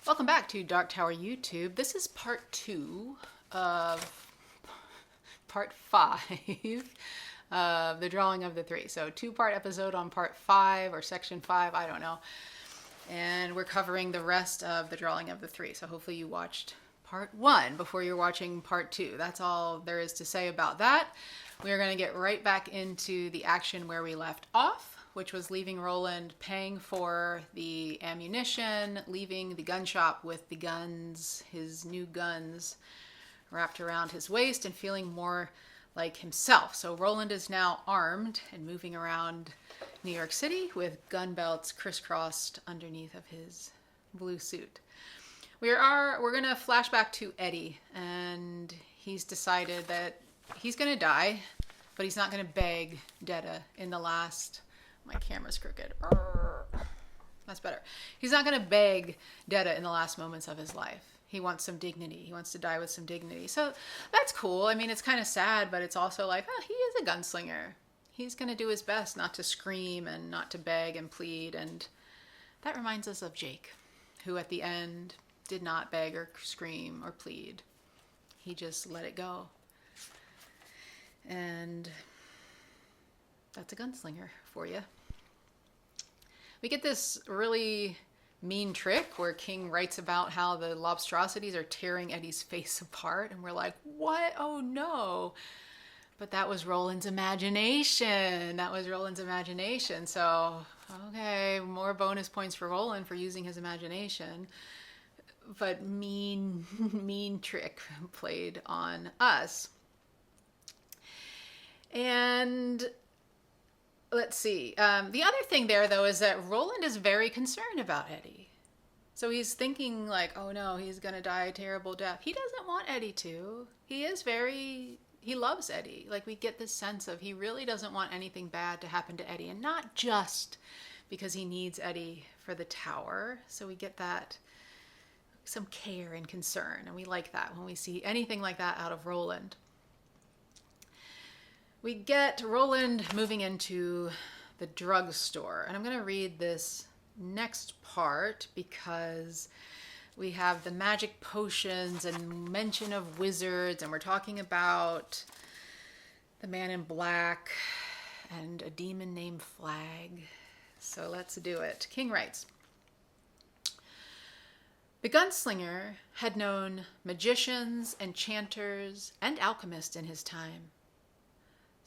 Welcome back to Dark Tower YouTube. This is part 2 of part 5 of the drawing of the 3. So 2-part episode on part 5 or section 5, I don't know. And we're covering the rest of the drawing of the 3. So hopefully you watched part 1 before you're watching part 2. That's all there is to say about that. We're going to get right back into the action where we left off, which was leaving Roland paying for the ammunition, leaving the gun shop with the guns, his new guns, wrapped around his waist and feeling more like himself. So Roland is now armed and moving around New York City with gun belts crisscrossed underneath of his blue suit. We're going to flash back to Eddie, and he's decided that he's going to die, but he's not going to beg Detta in the last... My camera's crooked. That's better. He's not going to beg Detta in the last moments of his life. He wants some dignity. He wants to die with some dignity. So that's cool. I mean, it's kind of sad, but it's also like, oh, he is a gunslinger. He's going to do his best not to scream and not to beg and plead. And that reminds us of Jake, who at the end did not beg or scream or plead. He just let it go. And that's a gunslinger for you. We get this really mean trick where King writes about how the lobstrosities are tearing Eddie's face apart, and we're like, what? Oh no. But that was Roland's imagination. So, okay, more bonus points for Roland for using his imagination. But mean trick played on us. And let's see. The other thing there, though, is that Roland is very concerned about Eddie. So he's thinking like, oh no, he's going to die a terrible death. He doesn't want Eddie to. He loves Eddie. Like, we get this sense of he really doesn't want anything bad to happen to Eddie. And not just because he needs Eddie for the tower. So we get that, some care and concern. And we like that when we see anything like that out of Roland. We get Roland moving into the drugstore. And I'm going to read this next part because we have the magic potions and mention of wizards. And we're talking about the man in black and a demon named Flag. So let's do it. King writes, the gunslinger had known magicians, enchanters, and alchemists in his time.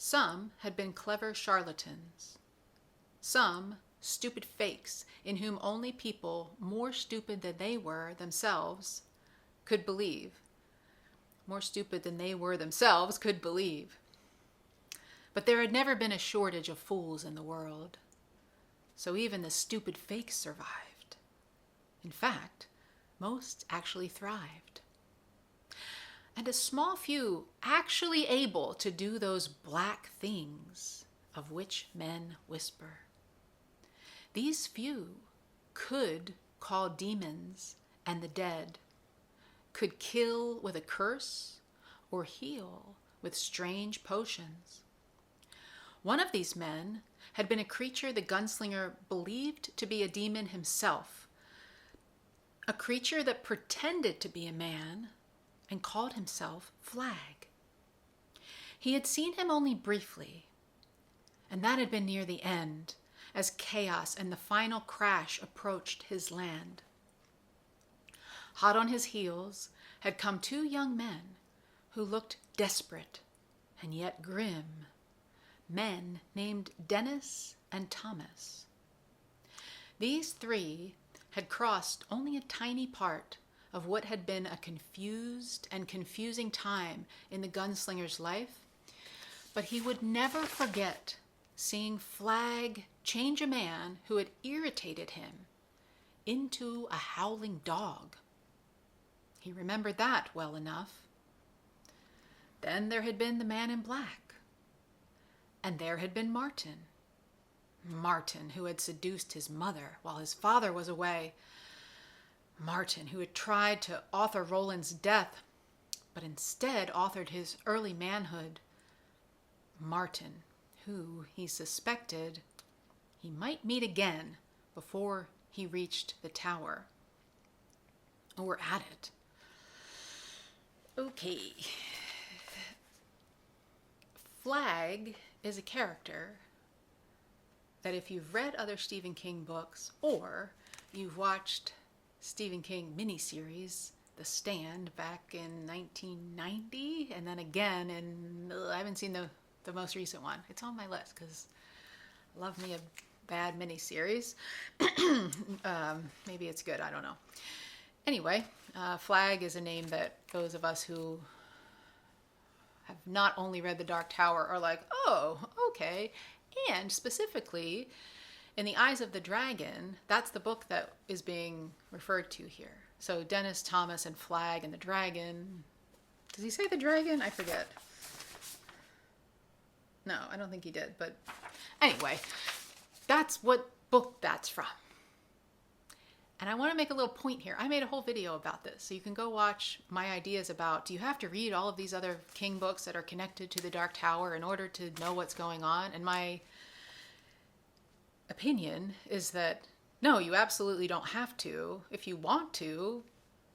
Some had been clever charlatans. Some stupid fakes in whom only people more stupid than they were themselves could believe. More stupid than they were themselves could believe. But there had never been a shortage of fools in the world. So even the stupid fakes survived. In fact, most actually thrived. And a small few actually able to do those black things of which men whisper. These few could call demons and the dead, could kill with a curse or heal with strange potions. One of these men had been a creature the gunslinger believed to be a demon himself, a creature that pretended to be a man and called himself Flag. He had seen him only briefly, and that had been near the end, as chaos and the final crash approached his land. Hot on his heels had come 2 young men who looked desperate and yet grim, men named Dennis and Thomas. These 3 had crossed only a tiny part of what had been a confused and confusing time in the gunslinger's life, but he would never forget seeing Flag change a man who had irritated him into a howling dog. He remembered that well enough. Then there had been the man in black, and there had been Martin, who had seduced his mother while his father was away. Martin, who had tried to author Roland's death, but instead authored his early manhood. Martin, who he suspected he might meet again before he reached the tower. We're at it. Okay. Flag is a character that if you've read other Stephen King books or you've watched Stephen King miniseries, The Stand, back in 1990, and then again I haven't seen the most recent one. It's on my list because I love me a bad miniseries. Maybe it's good, I don't know. Anyway, Flag is a name that those of us who have not only read The Dark Tower are like, oh, okay. And specifically, in The Eyes of the Dragon, that's the book that is being referred to here. So Dennis Thomas and Flag and the Dragon. Does he say the dragon? I forget. No, I don't think he did. But anyway, that's what book that's from. And I want to make a little point here. I made a whole video about this, so you can go watch my ideas about, do you have to read all of these other King books that are connected to the Dark Tower in order to know what's going on? And my opinion is that, no, you absolutely don't have to. If you want to,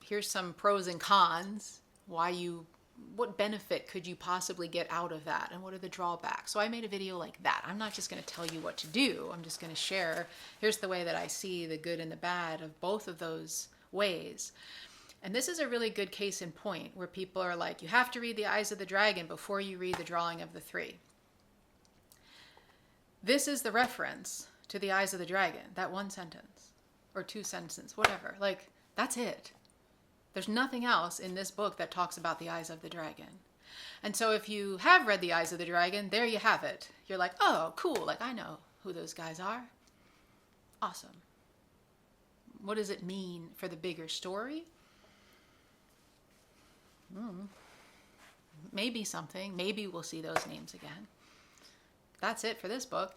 here's some pros and cons. What benefit could you possibly get out of that? And what are the drawbacks? So I made a video like that. I'm not just going to tell you what to do. I'm just going to share, here's the way that I see the good and the bad of both of those ways. And this is a really good case in point where people are like, you have to read The Eyes of the Dragon before you read The Drawing of the Three. This is the reference to The Eyes of the Dragon, that one sentence or two sentences, whatever. Like, that's it. There's nothing else in this book that talks about the eyes of the dragon. And so if you have read The Eyes of the Dragon, there you have it. You're like, oh, cool. Like, I know who those guys are. Awesome. What does it mean for the bigger story? Maybe something. Maybe we'll see those names again. That's it for this book.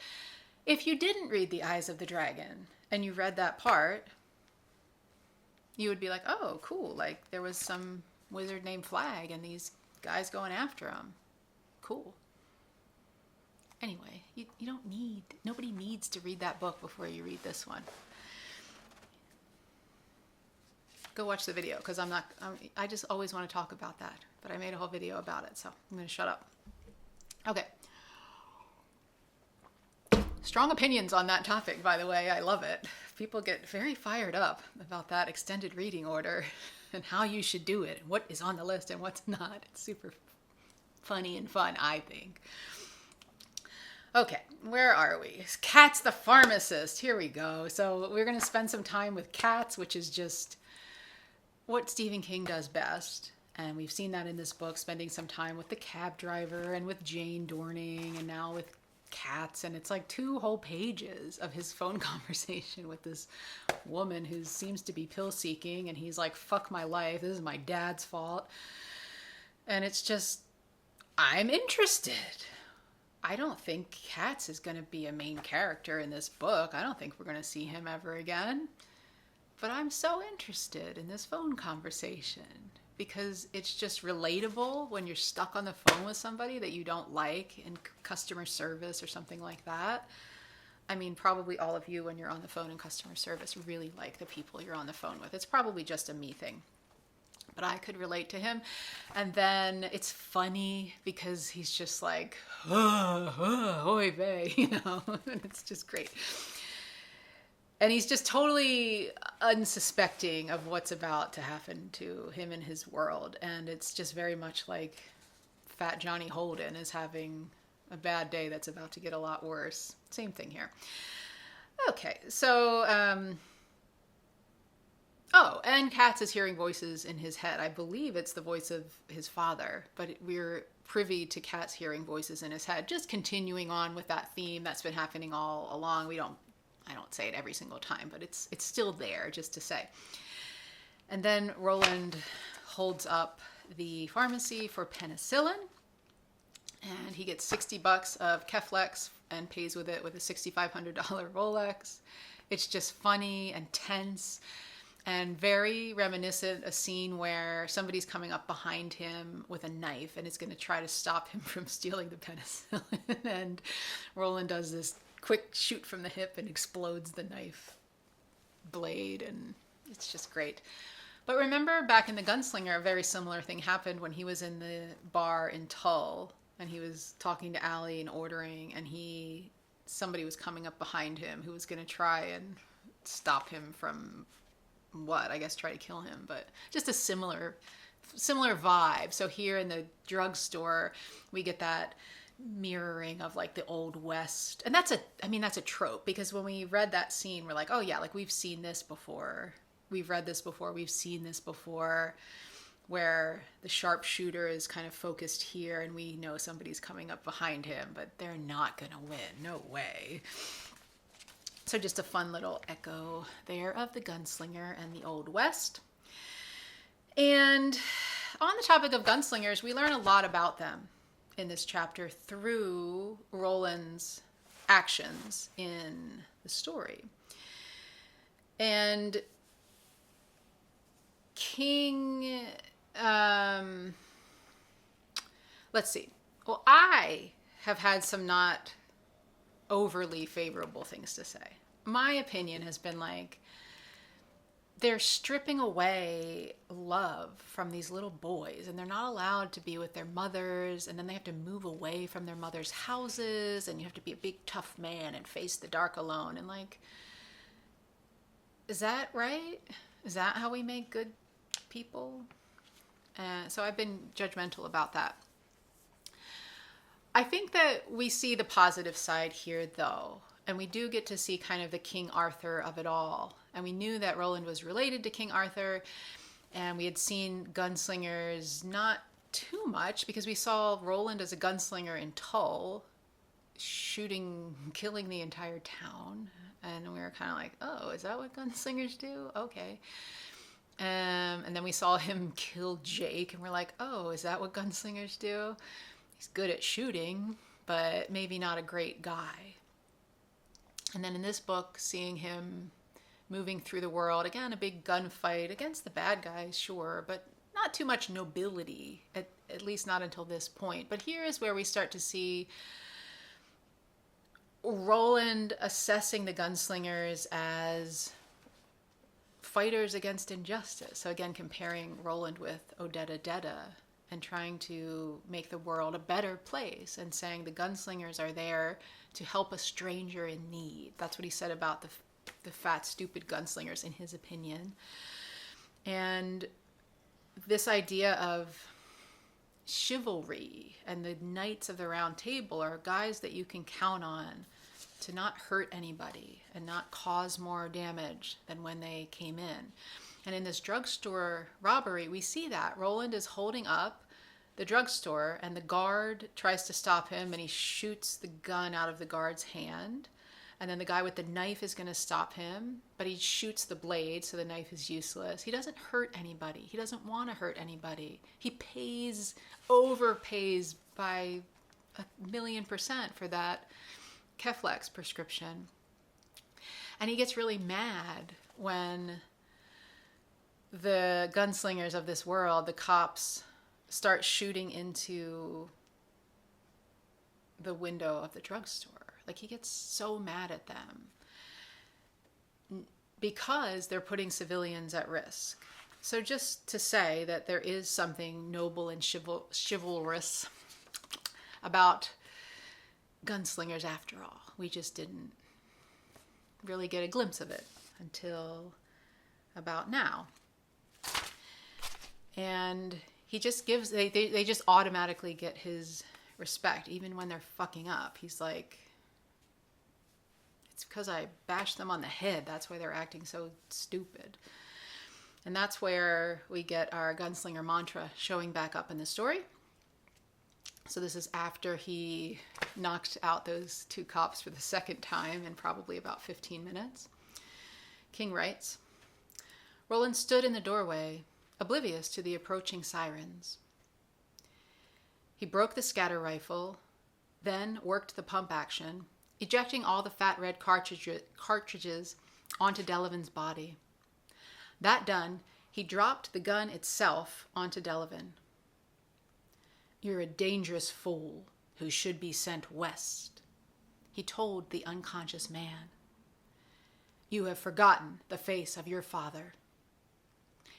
If you didn't read The Eyes of the Dragon and you read that part, you would be like, oh, cool. Like, there was some wizard named Flag and these guys going after him. Cool. Anyway, nobody needs to read that book before you read this one. Go watch the video, because I just always want to talk about that. But I made a whole video about it, so I'm going to shut up. Okay. Strong opinions on that topic, by the way. I love it. People get very fired up about that extended reading order and how you should do it, and what is on the list and what's not. It's super funny and fun, I think. Okay, where are we? Katz the pharmacist. Here we go. So we're going to spend some time with Katz, which is just what Stephen King does best. And we've seen that in this book, spending some time with the cab driver and with Jane Dorning and now with Katz, and it's like 2 whole pages of his phone conversation with this woman who seems to be pill seeking, and he's like, fuck my life, this is my dad's fault. And it's just, I'm interested. I don't think Katz is going to be a main character in this book. I don't think we're going to see him ever again. But I'm so interested in this phone conversation because it's just relatable when you're stuck on the phone with somebody that you don't like in customer service or something like that. I mean, probably all of you, when you're on the phone in customer service, really like the people you're on the phone with. It's probably just a me thing. But I could relate to him. And then it's funny because he's just like, oy vey, and it's just great. And he's just totally unsuspecting of what's about to happen to him in his world. And it's just very much like Fat Johnny Holden is having a bad day that's about to get a lot worse. Same thing here. Okay, so, and Katz is hearing voices in his head. I believe it's the voice of his father, but we're privy to Katz hearing voices in his head, just continuing on with that theme that's been happening all along. I don't say it every single time, but it's still there, just to say. And then Roland holds up the pharmacy for penicillin, and he gets $60 of Keflex and pays with it with a $6,500 Rolex. It's just funny and tense and very reminiscent, a scene where somebody's coming up behind him with a knife and is going to try to stop him from stealing the penicillin. And Roland does this quick shoot from the hip and explodes the knife blade, and it's just great. But remember back in The Gunslinger, a very similar thing happened when he was in the bar in Tull and he was talking to Allie and ordering, and somebody was coming up behind him who was going to try and stop him from I guess try to kill him, but just a similar vibe. So here in the drugstore, we get that mirroring of like the Old West. And that's a trope, because when we read that scene, we're like, oh yeah, like we've seen this before. We've read this before. We've seen this before, where the sharpshooter is kind of focused here and we know somebody's coming up behind him, but they're not going to win. No way. So just a fun little echo there of the Gunslinger and the Old West. And on the topic of gunslingers, we learn a lot about them in this chapter through Roland's actions in the story. And King, let's see. Well, I have had some not overly favorable things to say. My opinion has been like, they're stripping away love from these little boys, and they're not allowed to be with their mothers, and then they have to move away from their mothers' houses, and you have to be a big tough man and face the dark alone. And like, is that right? Is that how we make good people? So I've been judgmental about that. I think that we see the positive side here, though, and we do get to see kind of the King Arthur of it all. And we knew that Roland was related to King Arthur, and we had seen gunslingers not too much, because we saw Roland as a gunslinger in Tull, killing the entire town. And we were kind of like, oh, is that what gunslingers do? Okay. And then we saw him kill Jake, and we're like, oh, is that what gunslingers do? He's good at shooting, but maybe not a great guy. And then in this book, seeing him moving through the world, again, a big gunfight against the bad guys, sure, but not too much nobility, at least not until this point. But here is where we start to see Roland assessing the gunslingers as fighters against injustice. So again, comparing Roland with Odetta and trying to make the world a better place, and saying the gunslingers are there to help a stranger in need. That's what he said about the fat, stupid gunslingers, in his opinion. And this idea of chivalry, and the Knights of the Round Table are guys that you can count on to not hurt anybody and not cause more damage than when they came in. And in this drugstore robbery, we see that Roland is holding up the drugstore, and the guard tries to stop him, and he shoots the gun out of the guard's hand. And then the guy with the knife is going to stop him, but he shoots the blade, so the knife is useless. He doesn't hurt anybody. He doesn't want to hurt anybody. He overpays by 1,000,000% for that Keflex prescription. And he gets really mad when the gunslingers of this world, the cops, start shooting into the window of the drugstore. Like, he gets so mad at them because they're putting civilians at risk. So just to say that there is something noble and chivalrous about gunslingers after all. We just didn't really get a glimpse of it until about now. And he just gives, they just automatically get his respect, even when they're fucking up. He's like, it's because I bashed them on the head. That's why they're acting so stupid. And that's where we get our gunslinger mantra showing back up in the story. So this is after he knocked out those two cops for the second time in probably about 15 minutes. King writes, Roland stood in the doorway, oblivious to the approaching sirens. He broke the scatter rifle, then worked the pump action, ejecting all the fat red cartridges onto Delavan's body. That done, he dropped the gun itself onto Delavan. You're a dangerous fool who should be sent west, he told the unconscious man. You have forgotten the face of your father.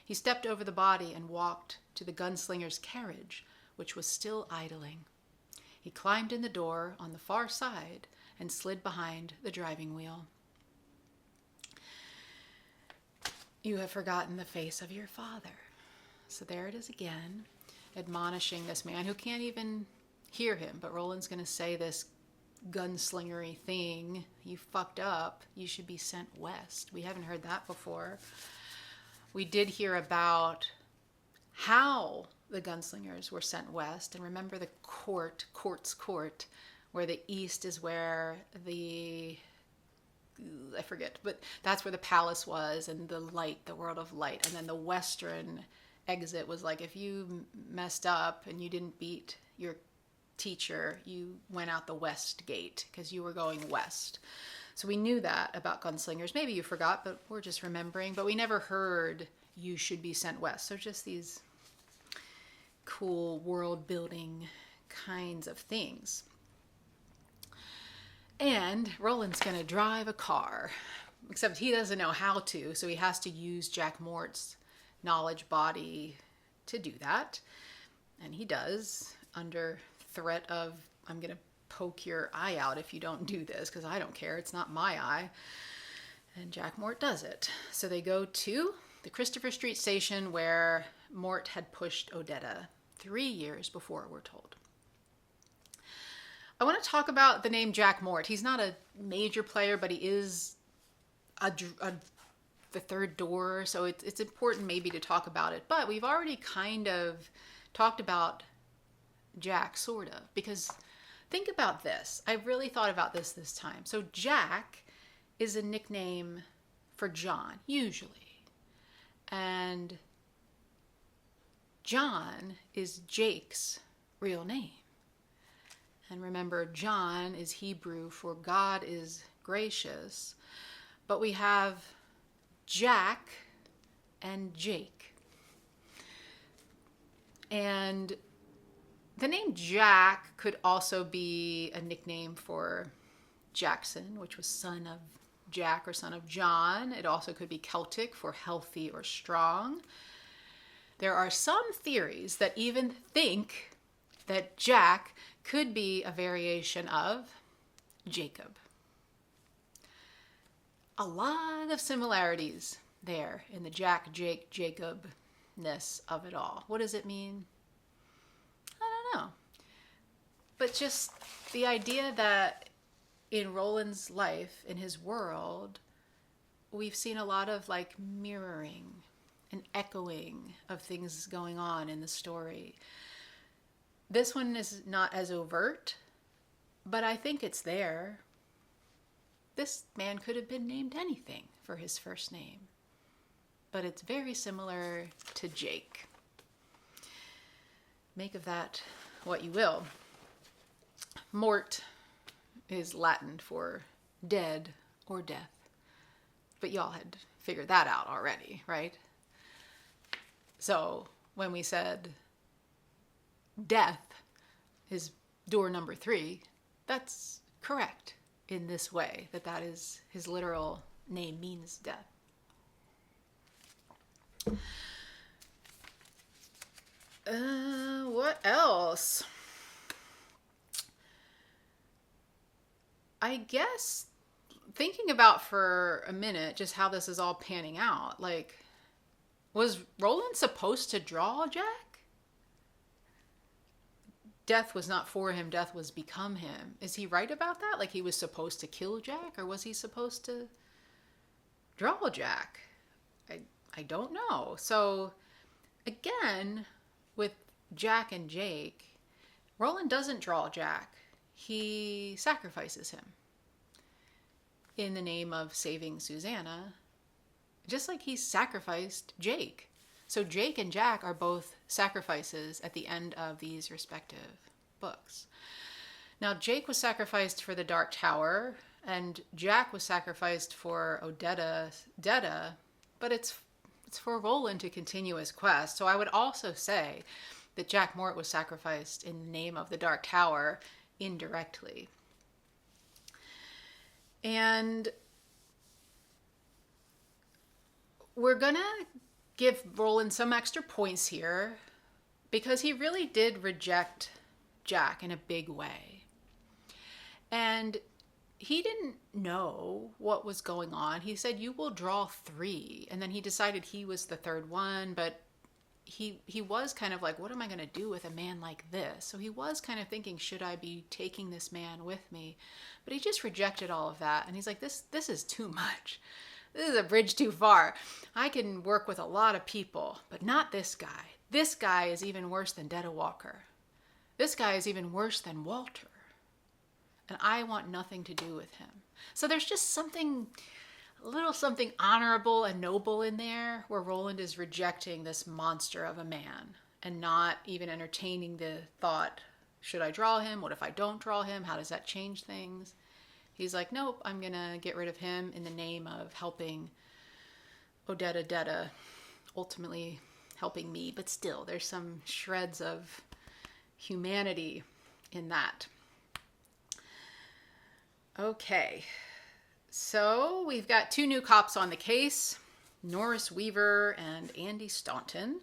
He stepped over the body and walked to the gunslinger's carriage, which was still idling. He climbed in the door on the far side and slid behind the driving wheel. You have forgotten the face of your father. So there it is again, admonishing this man who can't even hear him, but Roland's going to say this gunslingery thing. You fucked up. You should be sent west. We haven't heard that before. We did hear about how the gunslingers were sent west, and remember the court's court, where the east is where I forget, but that's where the palace was, and the light, the world of light, and then the western exit was like if you messed up and you didn't beat your teacher, you went out the west gate because you were going west. So we knew that about gunslingers. Maybe you forgot, but we're just remembering. But we never heard you should be sent west. So just these cool world building kinds of things. And Roland's going to drive a car, except he doesn't know how to, so he has to use Jack Mort's knowledge body to do that. And he does, under threat of, I'm going to poke your eye out if you don't do this, because I don't care, it's not my eye. And Jack Mort does it. So they go to the Christopher Street station where Mort had pushed Odetta 3 years before, we're told. I want to talk about the name Jack Mort. He's not a major player, but he is the third door, so it's important maybe to talk about it. But we've already kind of talked about Jack, sort of, because think about this. I really thought about this time. So Jack is a nickname for John, usually. And John is Jake's real name. And remember, John is Hebrew for God is gracious. But we have Jack and Jake. And the name Jack could also be a nickname for Jackson, which was son of Jack or son of John. It also could be Celtic for healthy or strong. There are some theories that even think that Jack could be a variation of Jacob. A lot of similarities there in the Jack, Jake, Jacob-ness of it all. What does it mean? I don't know. But just the idea that in Roland's life, in his world, we've seen a lot of like mirroring and echoing of things going on in the story. This one is not as overt, but I think it's there. This man could have been named anything for his first name, but it's very similar to Jake. Make of that what you will. Mort is Latin for dead or death, but y'all had figured that out already, right? So when we said death is door number 3, that's correct in this way, that is his literal name means death. What else? I guess thinking about for a minute just how this is all panning out, like, was Roland supposed to draw Jack? Death was not for him, death was become him. Is he right about that? Like he was supposed to kill Jack, or was he supposed to draw Jack? I don't know. So again, with Jack and Jake, Roland doesn't draw Jack. He sacrifices him in the name of saving Susanna, just like he sacrificed Jake. So Jake and Jack are both sacrifices at the end of these respective books. Now, Jake was sacrificed for the Dark Tower, and Jack was sacrificed for Odetta, but it's for Roland to continue his quest. So I would also say that Jack Mort was sacrificed in the name of the Dark Tower indirectly. And we're gonna give Roland some extra points here because he really did reject Jack in a big way. And he didn't know what was going on. He said, you will draw 3. And then he decided he was the third one, but he was kind of like, what am I going to do with a man like this? So he was kind of thinking, should I be taking this man with me? But he just rejected all of that. And he's like, this is too much. This is a bridge too far. I can work with a lot of people, but not this guy. This guy is even worse than Detta Walker. This guy is even worse than Walter. And I want nothing to do with him. So there's just something, a little something honorable and noble in there where Roland is rejecting this monster of a man and not even entertaining the thought, should I draw him? What if I don't draw him? How does that change things? He's like, nope, I'm going to get rid of him in the name of helping Odetta, ultimately helping me. But still, there's some shreds of humanity in that. Okay, so we've got 2 new cops on the case, Norris Weaver and Andy Staunton.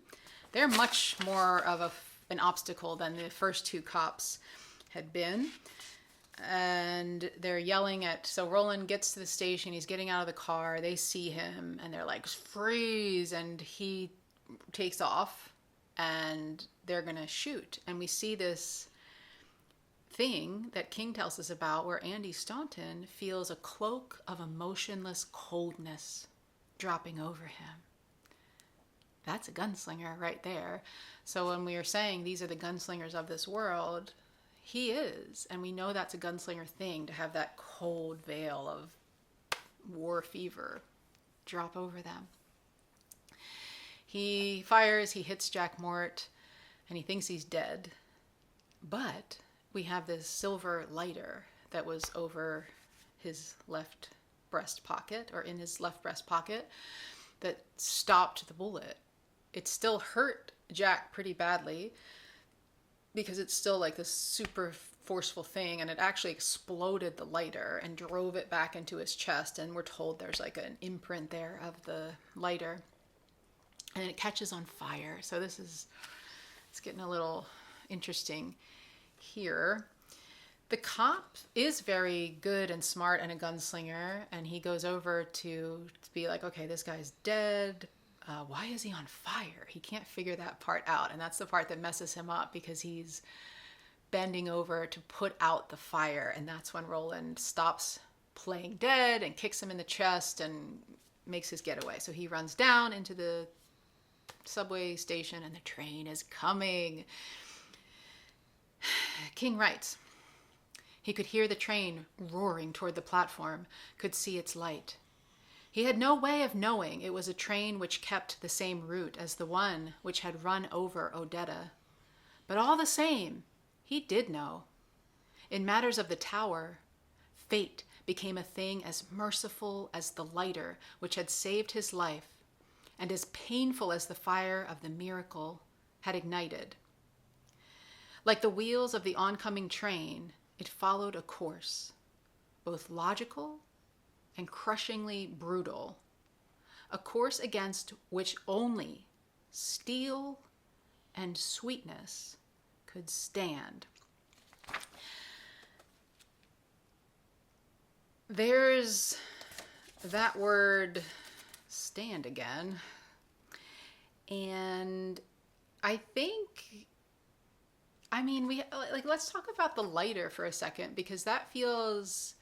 They're much more of an obstacle than the first 2 cops had been. And they're yelling so Roland gets to the station, he's getting out of the car, they see him, and they're like, freeze, and he takes off, and they're gonna shoot. And we see this thing that King tells us about where Andy Staunton feels a cloak of emotionless coldness dropping over him. That's a gunslinger right there. So when we are saying these are the gunslingers of this world, he is. And we know that's a gunslinger thing, to have that cold veil of war fever drop over them. He fires, he hits Jack Mort, and he thinks he's dead. But we have this silver lighter that was over his left breast pocket, or in his left breast pocket, that stopped the bullet. It still hurt Jack pretty badly because it's still like this super forceful thing, and it actually exploded the lighter and drove it back into his chest, and we're told there's like an imprint there of the lighter, and it catches on fire. So it's getting a little interesting here. The cop is very good and smart and a gunslinger, and he goes over to be like, okay, this guy's dead. Why is he on fire? He can't figure that part out, and that's the part that messes him up, because he's bending over to put out the fire, and that's when Roland stops playing dead and kicks him in the chest and makes his getaway. So he runs down into the subway station, and the train is coming. King writes, he could hear the train roaring toward the platform, could see its light. He had no way of knowing it was a train which kept the same route as the one which had run over Odetta. But all the same, he did know. In matters of the tower, fate became a thing as merciful as the lighter which had saved his life, and as painful as the fire of the miracle had ignited. Like the wheels of the oncoming train, it followed a course, both logical and crushingly brutal, a course against which only steel and sweetness could stand. There's that word stand again, and I think, let's talk about the lighter for a second, because that feels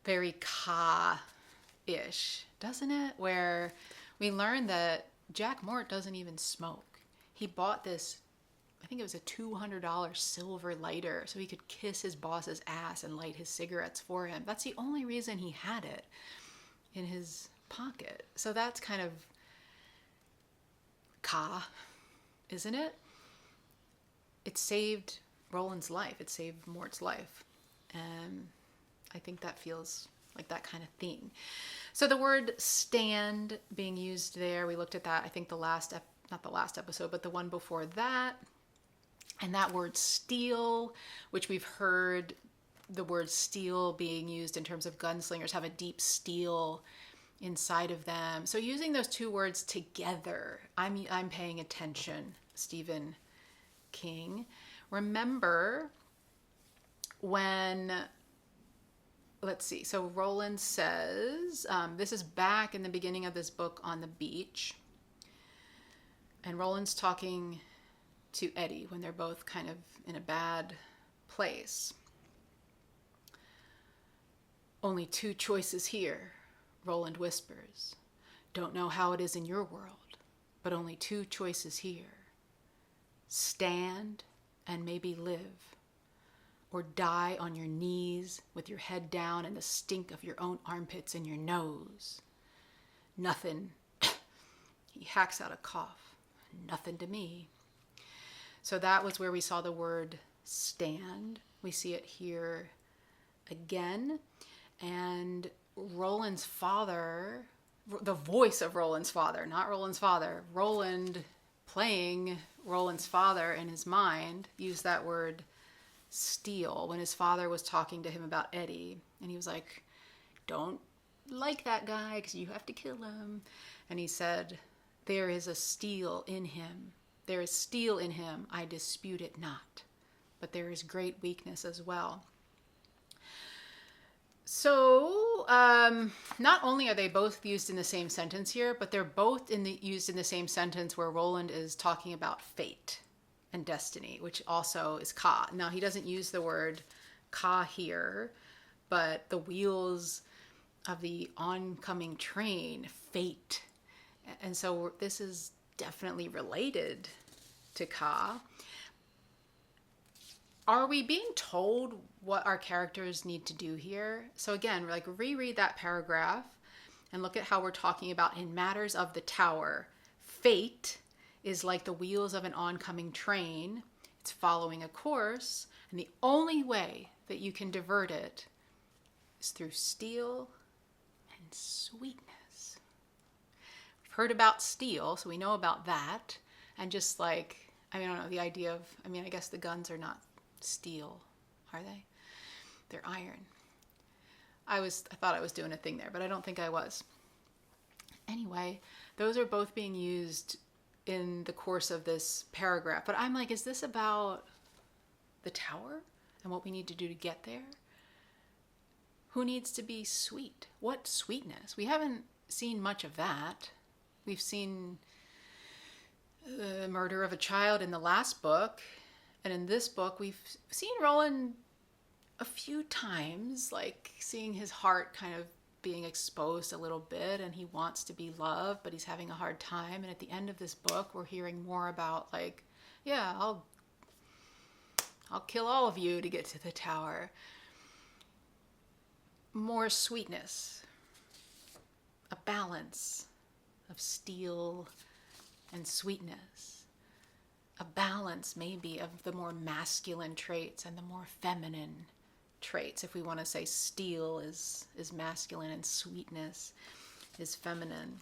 very Ka-ish, doesn't it? Where we learn that Jack Mort doesn't even smoke. He bought this, I think it was a $200 silver lighter so he could kiss his boss's ass and light his cigarettes for him. That's the only reason he had it in his pocket. So that's kind of Ka, isn't it? It saved Roland's life. It saved Mort's life. And I think that feels like that kind of thing. So the word stand being used there, we looked at that, I think not the last episode, but the one before that. And that word steel, which we've heard the word steel being used in terms of gunslingers, have a deep steel inside of them. So using those two words together, I'm paying attention, Stephen King. Remember when, let's see, so Roland says, this is back in the beginning of this book on the beach. And Roland's talking to Eddie when they're both kind of in a bad place. Only two choices here, Roland whispers. Don't know how it is in your world, but only two choices here. Stand and maybe live, or die on your knees with your head down and the stink of your own armpits in your nose. Nothing. He hacks out a cough. Nothing to me. So that was where we saw the word stand. We see it here again. And Roland's father, the voice of Roland's father, not Roland's father, Roland playing Roland's father in his mind, used that word steal when his father was talking to him about Eddie. And he was like, don't like that guy because you have to kill him. And he said, there is a steel in him. There is steel in him. I dispute it not. But there is great weakness as well. So, not only are they both used in the same sentence here, but they're both used in the same sentence where Roland is talking about fate and destiny, which also is ka. Now, he doesn't use the word ka here, but the wheels of the oncoming train, fate. And so this is definitely related to ka. Are we being told what our characters need to do here? So again, like reread that paragraph and look at how we're talking about in matters of the tower. Fate is like the wheels of an oncoming train. It's following a course, and the only way that you can divert it is through steel and sweetness. We've heard about steel, so we know about that. And just like, I don't know, the idea of, I guess the guns are not steel, are they? They're iron. I thought I was doing a thing there, but I don't think I was. Anyway, those are both being used in the course of this paragraph. But I'm like, is this about the tower and what we need to do to get there? Who needs to be sweet? What sweetness? We haven't seen much of that. We've seen the murder of a child in the last book. And in this book, we've seen Roland a few times, like seeing his heart kind of being exposed a little bit, and he wants to be loved, but he's having a hard time. And at the end of this book, we're hearing more about like, yeah, I'll kill all of you to get to the tower. More sweetness, a balance of steel and sweetness. A balance maybe of the more masculine traits and the more feminine traits. If we want to say steel is masculine and sweetness is feminine.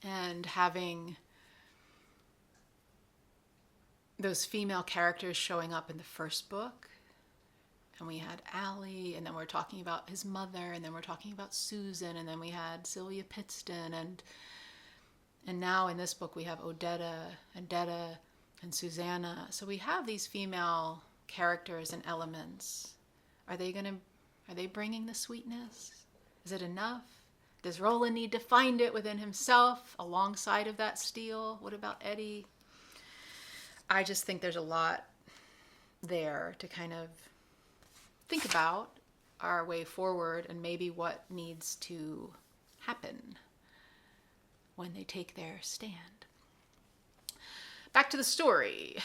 And having those female characters showing up in the first book. And we had Allie, and then we're talking about his mother, and then we're talking about Susan, and then we had Sylvia Pittston, and now in this book we have Odetta and Detta and Susanna. So we have these female characters and elements. Are they bringing the sweetness? Is it enough? Does Roland need to find it within himself alongside of that steel? What about Eddie? I just think there's a lot there to kind of think about our way forward and maybe what needs to happen when they take their stand. Back to the story.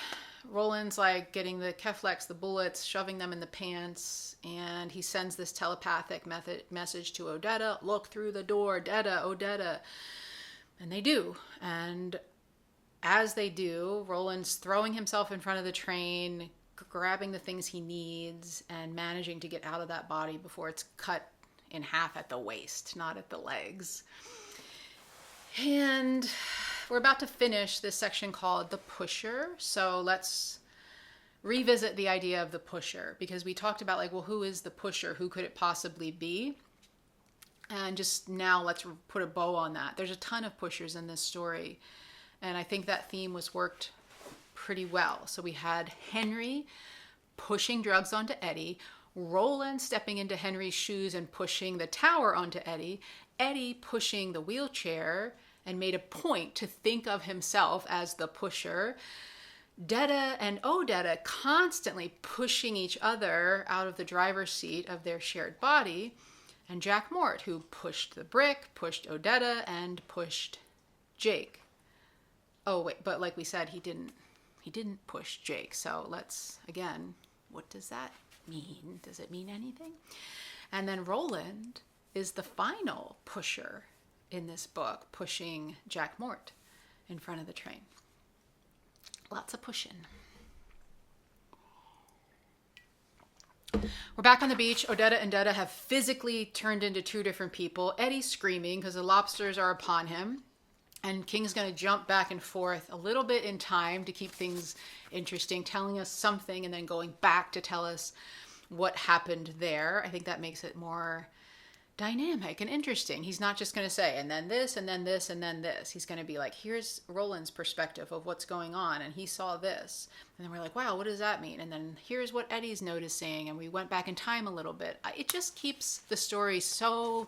Roland's like getting the Keflex, the bullets, shoving them in the pants, and he sends this telepathic message to Odetta, look through the door, Detta, Odetta. And they do. And as they do, Roland's throwing himself in front of the train, grabbing the things he needs, and managing to get out of that body before it's cut in half at the waist, not at the legs. And we're about to finish this section called The Pusher. So let's revisit the idea of the pusher, because we talked about like, well, who is the pusher? Who could it possibly be? And just now, let's put a bow on that. There's a ton of pushers in this story, and I think that theme was worked pretty well. So we had Henry pushing drugs onto Eddie, Roland stepping into Henry's shoes and pushing the tower onto Eddie, Eddie pushing the wheelchair and made a point to think of himself as the pusher, Detta and Odetta constantly pushing each other out of the driver's seat of their shared body, and Jack Mort, who pushed the brick, pushed Odetta, and pushed Jake. Oh, wait, but like we said, he didn't push Jake. So let's, again, what does that mean? Does it mean anything? And then Roland is the final pusher in this book, pushing Jack Mort in front of the train. Lots of pushing. We're back on the beach. Odetta and Detta have physically turned into two different people. Eddie's screaming because the lobsters are upon him. And King's going to jump back and forth a little bit in time to keep things interesting, telling us something and then going back to tell us what happened there. I think that makes it more dynamic and interesting. He's not just going to say, and then this, and then this, and then this. He's going to be like, here's Roland's perspective of what's going on, and he saw this. And then we're like, wow, what does that mean? And then here's what Eddie's noticing, and we went back in time a little bit. It just keeps the story so,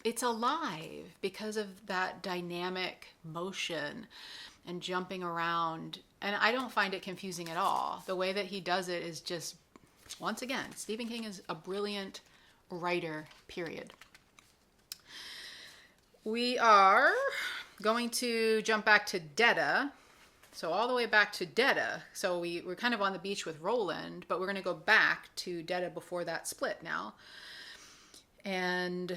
it's alive because of that dynamic motion and jumping around. And I don't find it confusing at all. The way that he does it is just, once again, Stephen King is a brilliant writer, period. We are going to jump back to Detta. So all the way back to Detta. So we're kind of on the beach with Roland, but we're going to go back to Detta before that split now. And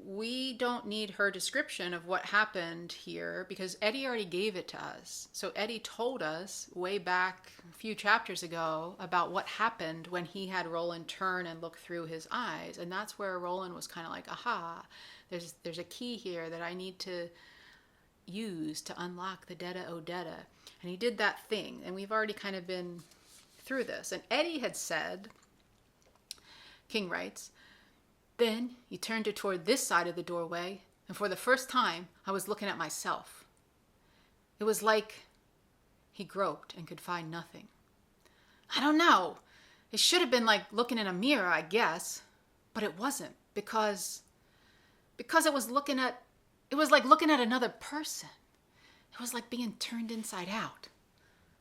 we don't need her description of what happened here because Eddie already gave it to us. So Eddie told us way back a few chapters ago about what happened when he had Roland turn and look through his eyes. And that's where Roland was kind of like, aha, there's a key here that I need to use to unlock the Detta Odetta. And he did that thing. And we've already kind of been through this. And Eddie had said, King writes, then he turned it toward this side of the doorway, and for the first time, I was looking at myself. It was like he groped and could find nothing. I don't know. It should have been like looking in a mirror, I guess, but it wasn't because it was like looking at another person. It was like being turned inside out,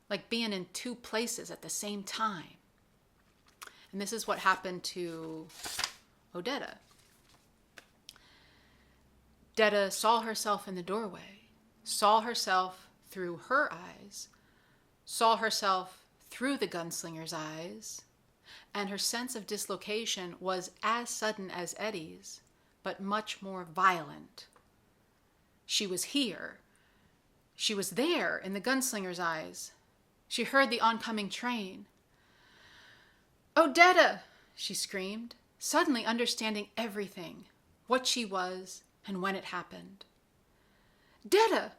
like being in two places at the same time. And this is what happened to Odetta. Detta saw herself in the doorway, saw herself through her eyes, saw herself through the gunslinger's eyes, and her sense of dislocation was as sudden as Eddie's, but much more violent. She was here. She was there in the gunslinger's eyes. She heard the oncoming train. Odetta, she screamed, suddenly understanding everything, what she was and when it happened. Detta,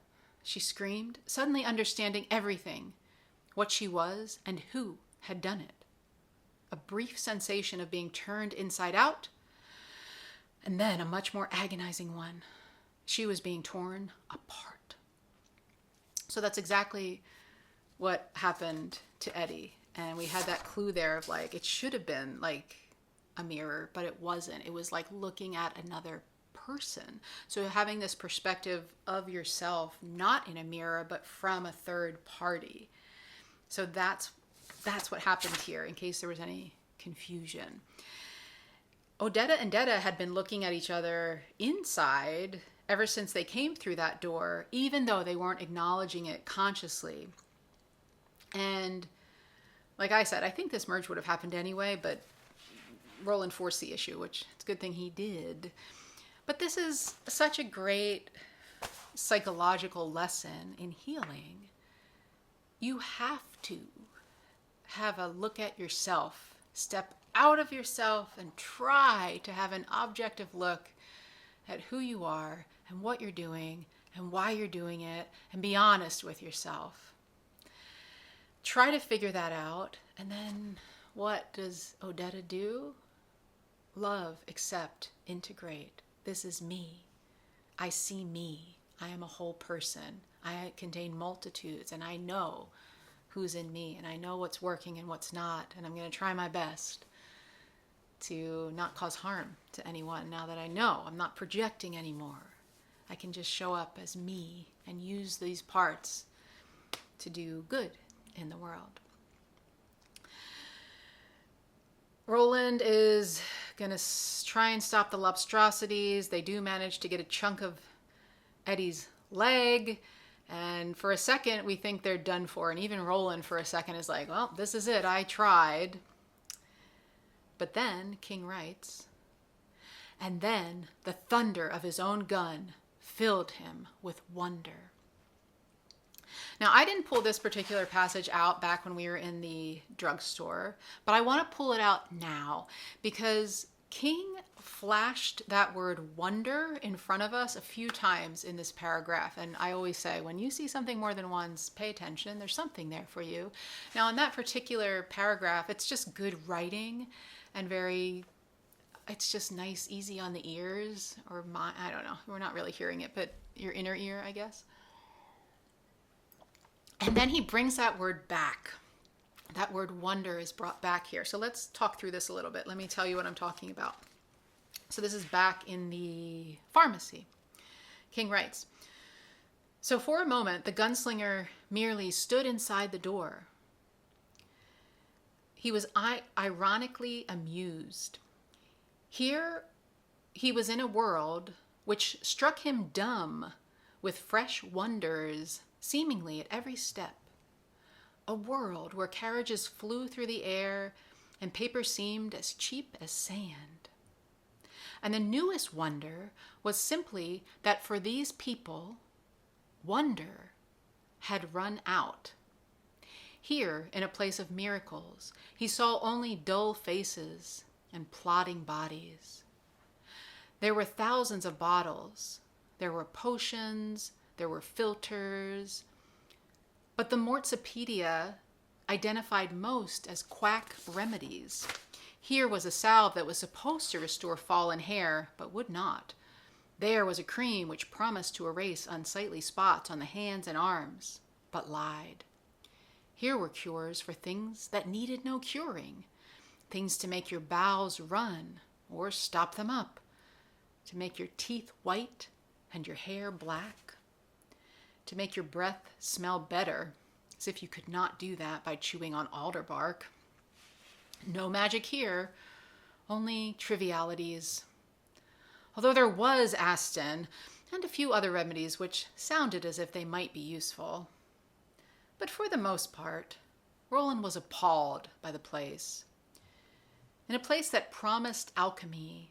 she screamed, suddenly understanding everything, what she was and who had done it. A brief sensation of being turned inside out, and then a much more agonizing one. She was being torn apart. So that's exactly what happened to Eddie. And we had that clue there of like, it should have been like a mirror, but it wasn't. It was like looking at another person. So having this perspective of yourself, not in a mirror, but from a third party. So that's what happened here, in case there was any confusion. Odetta and Detta had been looking at each other inside ever since they came through that door, even though they weren't acknowledging it consciously. And like I said, I think this merge would have happened anyway, but Roland forced the issue, which it's a good thing he did. But this is such a great psychological lesson in healing. You have to have a look at yourself, step out of yourself and try to have an objective look at who you are and what you're doing and why you're doing it, and be honest with yourself. Try to figure that out, and then what does Odetta do? Love, accept, integrate. This is me. I see me. I am a whole person. I contain multitudes, and I know who's in me, and I know what's working and what's not, and I'm going to try my best to not cause harm to anyone now that I know I'm not projecting anymore. I can just show up as me and use these parts to do good in the world. Roland is going to try and stop the lobstrosities. They do manage to get a chunk of Eddie's leg, and for a second we think they're done for, and even Roland for a second is like, well, this is it, I tried. But then King writes, and then the thunder of his own gun filled him with wonder. Now, I didn't pull this particular passage out back when we were in the drugstore, but I want to pull it out now because King flashed that word wonder in front of us a few times in this paragraph. And I always say, when you see something more than once, pay attention. There's something there for you. Now, in that particular paragraph, it's just good writing and it's just nice, easy on the ears, or I don't know. We're not really hearing it, but your inner ear, I guess. And then he brings that word back. That word wonder is brought back here. So let's talk through this a little bit. Let me tell you what I'm talking about. So this is back in the pharmacy. King writes, so for a moment, the gunslinger merely stood inside the door. He was ironically amused. Here he was in a world which struck him dumb with fresh wonders seemingly at every step. A world where carriages flew through the air and paper seemed as cheap as sand. And the newest wonder was simply that for these people, wonder had run out. Here, in a place of miracles, he saw only dull faces and plodding bodies. There were thousands of bottles. There were potions. There were filters. But the Mortsopedia identified most as quack remedies. Here was a salve that was supposed to restore fallen hair, but would not. There was a cream which promised to erase unsightly spots on the hands and arms, but lied. Here were cures for things that needed no curing, things to make your bowels run or stop them up, to make your teeth white and your hair black, to make your breath smell better, as if you could not do that by chewing on alder bark. No magic here, only trivialities. Although there was Aston and a few other remedies which sounded as if they might be useful. But for the most part, Roland was appalled by the place. In a place that promised alchemy,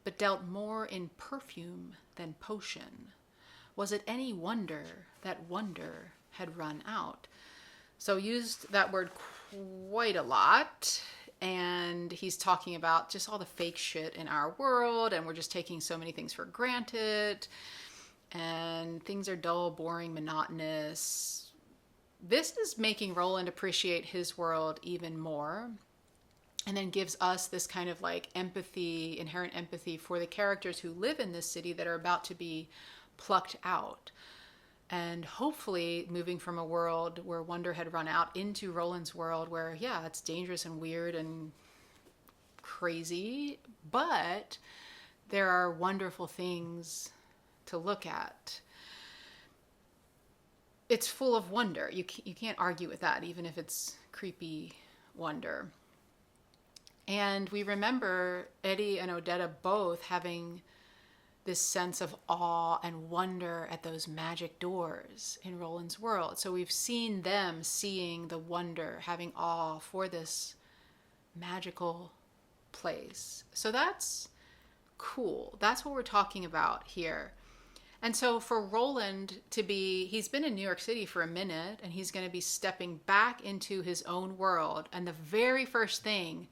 but dealt more in perfume than potion, was it any wonder that wonder had run out? So used that word quite a lot, and he's talking about just all the fake shit in our world, and we're just taking so many things for granted, and things are dull, boring, monotonous. This is making Roland appreciate his world even more, and then gives us this kind of like empathy, inherent empathy for the characters who live in this city that are about to be plucked out. And hopefully moving from a world where wonder had run out into Roland's world where, yeah, it's dangerous and weird and crazy, but there are wonderful things to look at. It's full of wonder. You can't argue with that, even if it's creepy wonder. And we remember Eddie and Odetta both having this sense of awe and wonder at those magic doors in Roland's world. So we've seen them seeing the wonder, having awe for this magical place. So that's cool. That's what we're talking about here. And so for Roland to be, he's been in New York City for a minute, and he's going to be stepping back into his own world. And the very first thing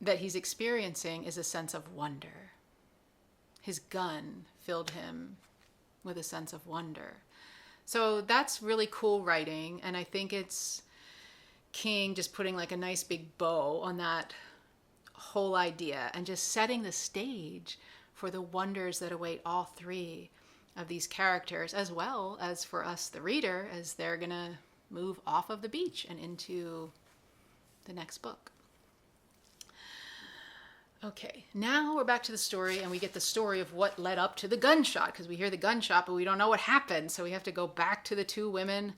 that he's experiencing is a sense of wonder. His gun filled him with a sense of wonder. So that's really cool writing. And I think it's King just putting like a nice big bow on that whole idea and just setting the stage for the wonders that await all three of these characters, as well as for us, the reader, as they're going to move off of the beach and into the next book. Okay, now we're back to the story, and we get the story of what led up to the gunshot, because we hear the gunshot, but we don't know what happened, so we have to go back to the two women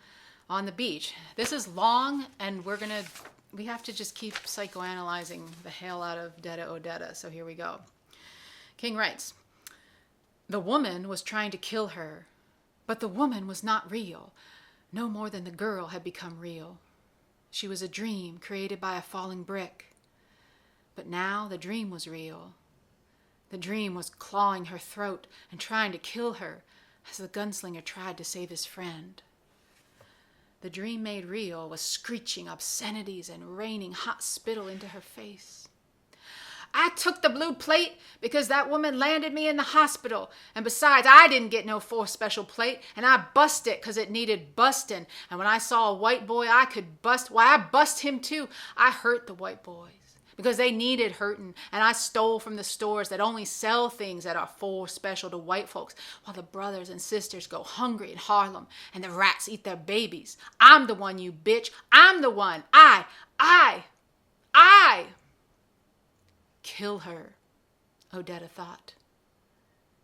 on the beach. This is long, and we have to just keep psychoanalyzing the hell out of Detta Odetta, so here we go. King writes, "The woman was trying to kill her, but the woman was not real, no more than the girl had become real. She was a dream created by a falling brick. But now the dream was real. The dream was clawing her throat and trying to kill her as the gunslinger tried to save his friend. The dream made real was screeching obscenities and raining hot spittle into her face. I took the blue plate because that woman landed me in the hospital. And besides, I didn't get no 4 special plate, and I bust it because it needed busting. And when I saw a white boy I could bust, why, I bust him too. I hurt the white boys because they needed hurting, and I stole from the stores that only sell things that are 4 special to white folks, while the brothers and sisters go hungry in Harlem, and the rats eat their babies. I'm the one, you bitch. I'm the one. I. Kill her, Odetta thought,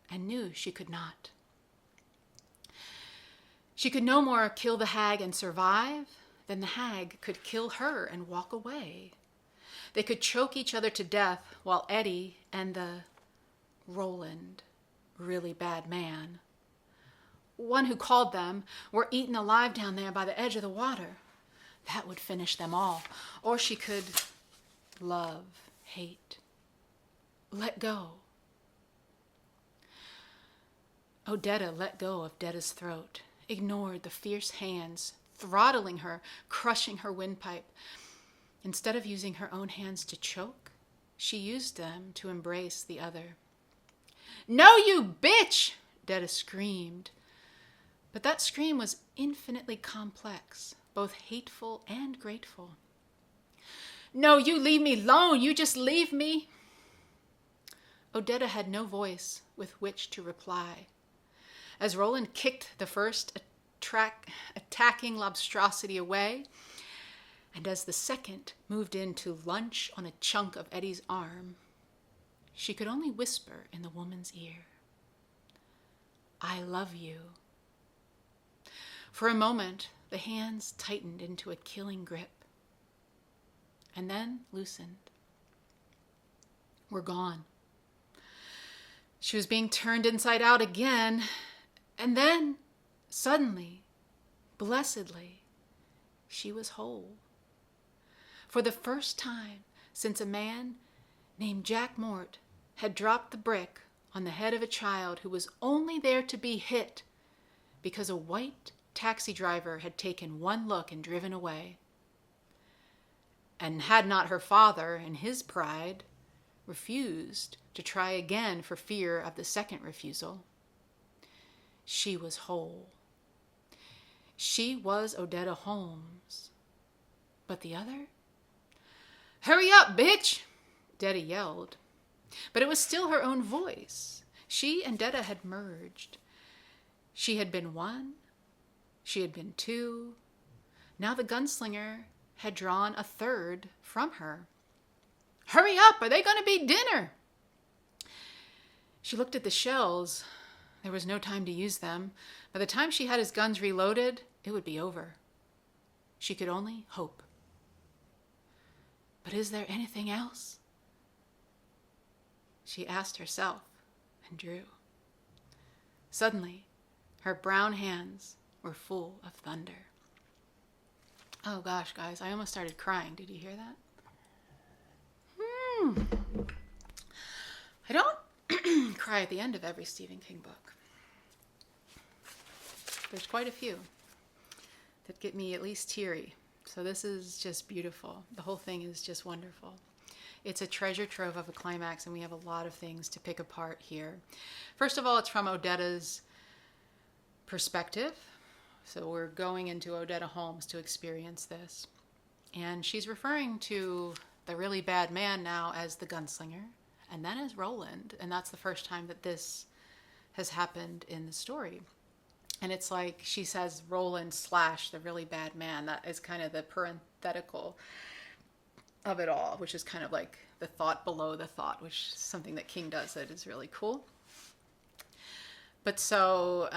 and knew she could not. She could no more kill the hag and survive than the hag could kill her and walk away. They could choke each other to death while Eddie and the Roland, really bad man, one who called them, were eaten alive down there by the edge of the water. That would finish them all. Or she could love, hate, let go. Odetta let go of Detta's throat, ignored the fierce hands, throttling her, crushing her windpipe. Instead of using her own hands to choke, she used them to embrace the other. No, you bitch! Detta screamed. But that scream was infinitely complex, both hateful and grateful. No, you leave me alone. You just leave me. Odetta had no voice with which to reply. As Roland kicked the first attacking lobstrosity away, and as the second moved in to lunch on a chunk of Eddie's arm, she could only whisper in the woman's ear, I love you. For a moment, the hands tightened into a killing grip, and then loosened. We're gone. She was being turned inside out again, and then, suddenly, blessedly, she was whole. For the first time since a man named Jack Mort had dropped the brick on the head of a child who was only there to be hit because a white taxi driver had taken one look and driven away. And had not her father, in his pride, refused to try again for fear of the second refusal, she was whole. She was Odetta Holmes. But the other? Hurry up, bitch! Detta yelled. But it was still her own voice. She and Detta had merged. She had been one. She had been two. Now the gunslinger had drawn a third from her. Hurry up! Are they going to be dinner? She looked at the shells. There was no time to use them. By the time she had his guns reloaded, it would be over. She could only hope. But is there anything else? She asked herself and drew. Suddenly, her brown hands were full of thunder. Oh gosh, guys, I almost started crying. Did you hear that? I don't cry at the end of every Stephen King book. There's quite a few that get me at least teary. So this is just beautiful. The whole thing is just wonderful. It's a treasure trove of a climax, and we have a lot of things to pick apart here. First of all, it's from Odetta's perspective. So we're going into Odetta Holmes to experience this. And she's referring to the really bad man now as the gunslinger, and then as Roland. And that's the first time that this has happened in the story. And it's like she says Roland / the really bad man. That is kind of the parenthetical of it all, which is kind of like the thought below the thought, which is something that King does that is really cool. But so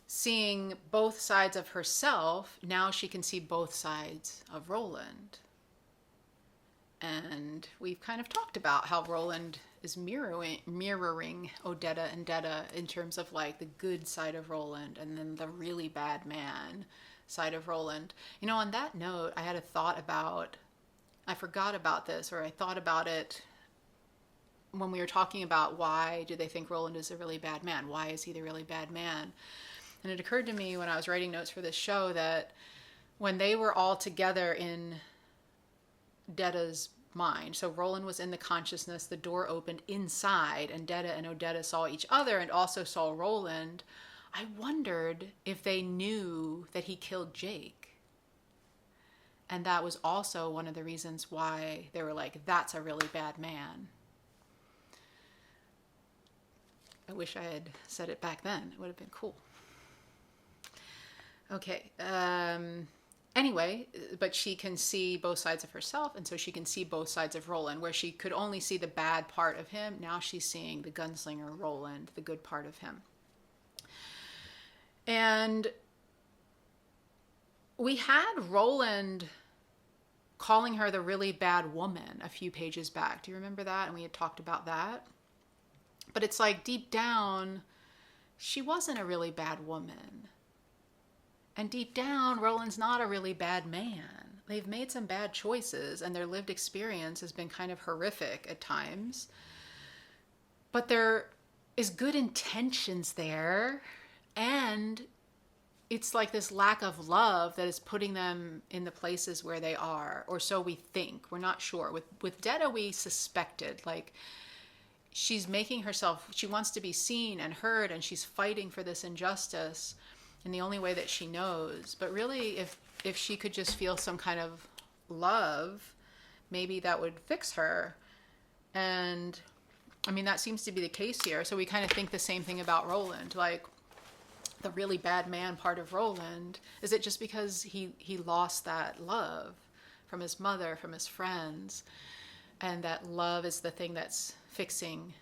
seeing both sides of herself, now she can see both sides of Roland. And we've kind of talked about how Roland is mirroring Odetta and Detta in terms of like the good side of Roland and then the really bad man side of Roland. You know, on that note, I had a thought about, I forgot about this, or I thought about it when we were talking about why do they think Roland is a really bad man? Why is he the really bad man? And it occurred to me when I was writing notes for this show that when they were all together in Detta's mind, so Roland was in the consciousness, the door opened inside, and Detta and Odetta saw each other and also saw Roland. I wondered if they knew that he killed Jake. And that was also one of the reasons why they were like, that's a really bad man. I wish I had said it back then. It would have been cool. Okay. Anyway, but she can see both sides of herself, and so she can see both sides of Roland. Where she could only see the bad part of him, now she's seeing the gunslinger Roland, the good part of him. And we had Roland calling her the really bad woman a few pages back. Do you remember that? And we had talked about that. But it's like deep down, she wasn't a really bad woman. And deep down, Roland's not a really bad man. They've made some bad choices, and their lived experience has been kind of horrific at times. But there is good intentions there, and it's like this lack of love that is putting them in the places where they are, or so we think. We're not sure. With Detta, we suspected, like, she's making herself, she wants to be seen and heard, and she's fighting for this injustice in the only way that she knows. But really, if she could just feel some kind of love, maybe that would fix her. And I mean, that seems to be the case here. So we kind of think the same thing about Roland, like the really bad man part of Roland. Is it just because he lost that love from his mother, from his friends, and that love is the thing that's fixing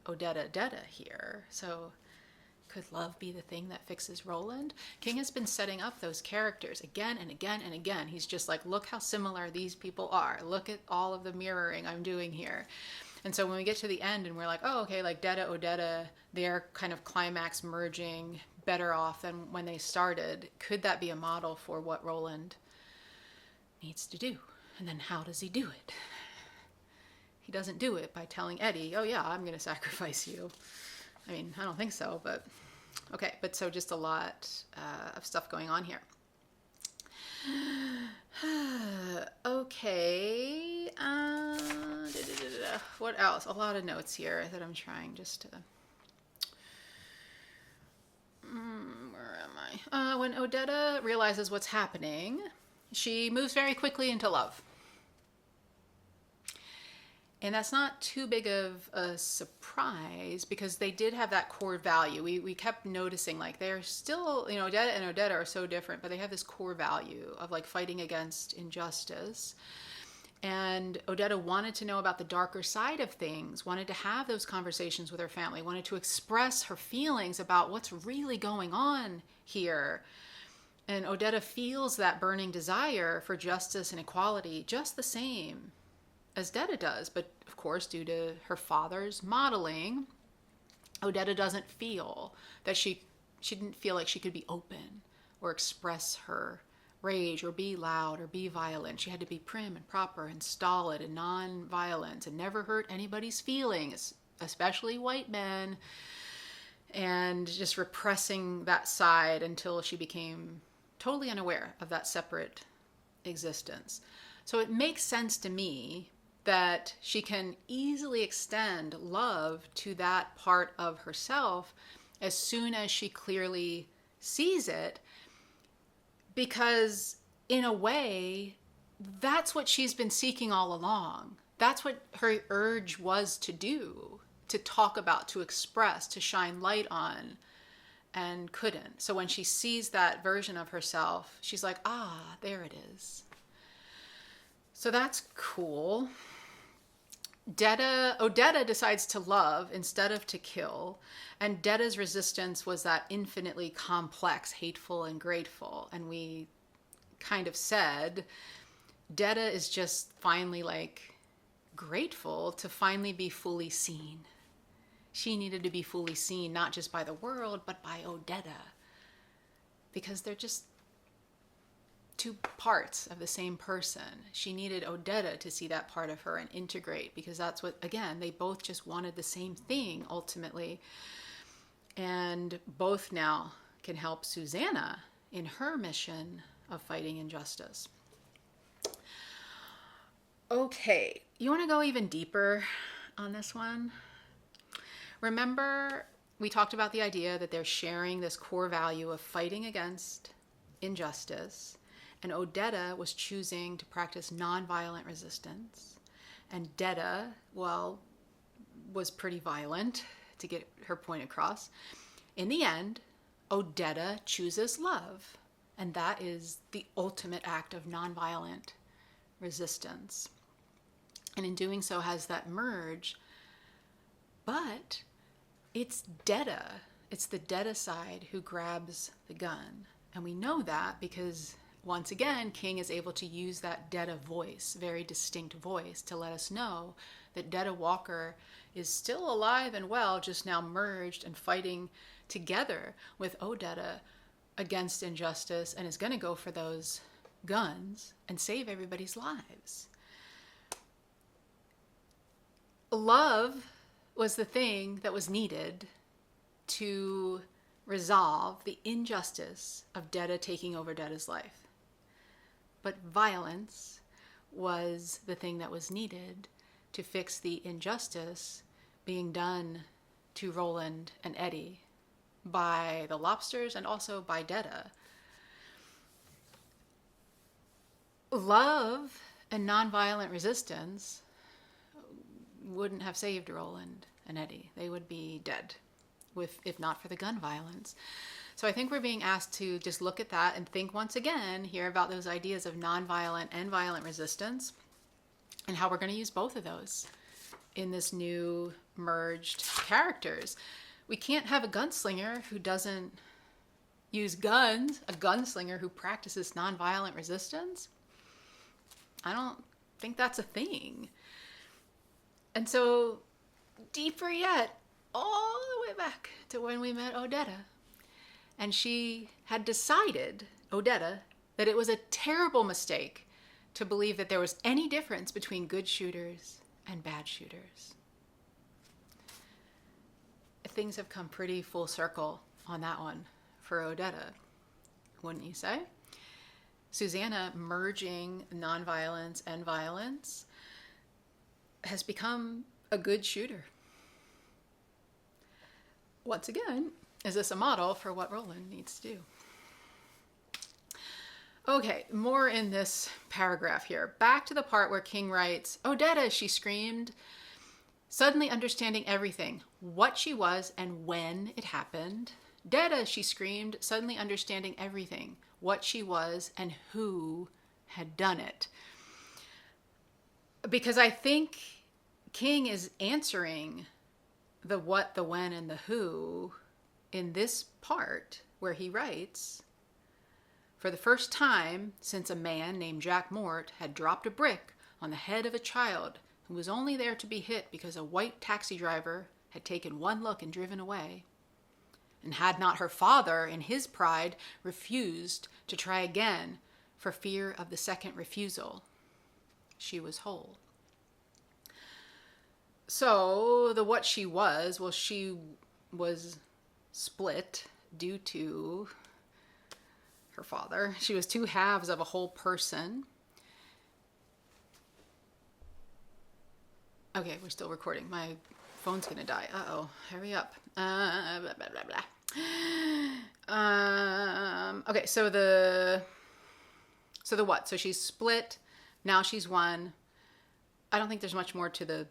Odetta Detta here? So could love be the thing that fixes Roland? King has been setting up those characters again and again and again. He's just like, look how similar these people are. Look at all of the mirroring I'm doing here. And so when we get to the end and we're like, oh, okay, like Detta, Odetta, they're kind of climax merging, better off than when they started. Could that be a model for what Roland needs to do? And then how does he do it? He doesn't do it by telling Eddie, oh yeah, I'm going to sacrifice you. I mean, I don't think so, but okay. But so just a lot of stuff going on here. Okay. What else? A lot of notes here that I'm trying just to... where am I? When Odetta realizes what's happening, she moves very quickly into love. And that's not too big of a surprise because they did have that core value. We kept noticing, like, they're still, you know, Odetta and Odetta are so different, but they have this core value of like fighting against injustice. And Odetta wanted to know about the darker side of things, wanted to have those conversations with her family, wanted to express her feelings about what's really going on here. And Odetta feels that burning desire for justice and equality just the same as Detta does, but of course, due to her father's modeling, Odetta doesn't feel that she didn't feel like she could be open or express her rage or be loud or be violent. She had to be prim and proper and stolid and non-violent and never hurt anybody's feelings, especially white men, and just repressing that side until she became totally unaware of that separate existence. So it makes sense to me that she can easily extend love to that part of herself as soon as she clearly sees it, because in a way, that's what she's been seeking all along. That's what her urge was to do, to talk about, to express, to shine light on, and couldn't. So when she sees that version of herself, she's like, ah, there it is. So that's cool. Odetta decides to love instead of to kill. And Detta's resistance was that infinitely complex, hateful, and grateful. And we kind of said, Detta is just finally like grateful to finally be fully seen. She needed to be fully seen, not just by the world, but by Odetta. Because they're just two parts of the same person. She needed Odetta to see that part of her and integrate, because that's what, again, they both just wanted the same thing ultimately. And both now can help Susanna in her mission of fighting injustice. Okay, you want to go even deeper on this one? Remember, we talked about the idea that they're sharing this core value of fighting against injustice, and Odetta was choosing to practice nonviolent resistance, and Detta, well, was pretty violent to get her point across. In the end, Odetta chooses love, and that is the ultimate act of nonviolent resistance. And in doing so has that merge, but it's Detta. It's the Detta side who grabs the gun. And we know that because, once again, King is able to use that Detta voice, very distinct voice, to let us know that Detta Walker is still alive and well, just now merged and fighting together with Odetta against injustice, and is going to go for those guns and save everybody's lives. Love was the thing that was needed to resolve the injustice of Detta taking over Detta's life. But violence was the thing that was needed to fix the injustice being done to Roland and Eddie by the lobsters and also by Detta. Love and nonviolent resistance wouldn't have saved Roland and Eddie. They would be dead, if not for the gun violence. So I think we're being asked to just look at that and think once again here about those ideas of nonviolent and violent resistance, and how we're going to use both of those in this new merged characters. We can't have a gunslinger who doesn't use guns, a gunslinger who practices nonviolent resistance. I don't think that's a thing. And so, deeper yet, all the way back to when we met Odetta. And she had decided, Odetta, that it was a terrible mistake to believe that there was any difference between good shooters and bad shooters. Things have come pretty full circle on that one for Odetta, wouldn't you say? Susanna merging nonviolence and violence has become a good shooter. Once again, is this a model for what Roland needs to do? Okay, more in this paragraph here. Back to the part where King writes, Odetta, she screamed, suddenly understanding everything, what she was and when it happened. Detta, she screamed, suddenly understanding everything, what she was and who had done it. Because I think King is answering the what, the when, and the who in this part where he writes, for the first time since a man named Jack Mort had dropped a brick on the head of a child who was only there to be hit because a white taxi driver had taken one look and driven away, and had not her father, in his pride, refused to try again for fear of the second refusal, she was whole. So the what she was, well, she was split due to her father. She was two halves of a whole person. Okay, we're still recording. My phone's gonna die. Uh-oh, hurry up. Blah, blah, blah, blah. Okay, so the what? So she's split Now she's won. I don't think there's much more to the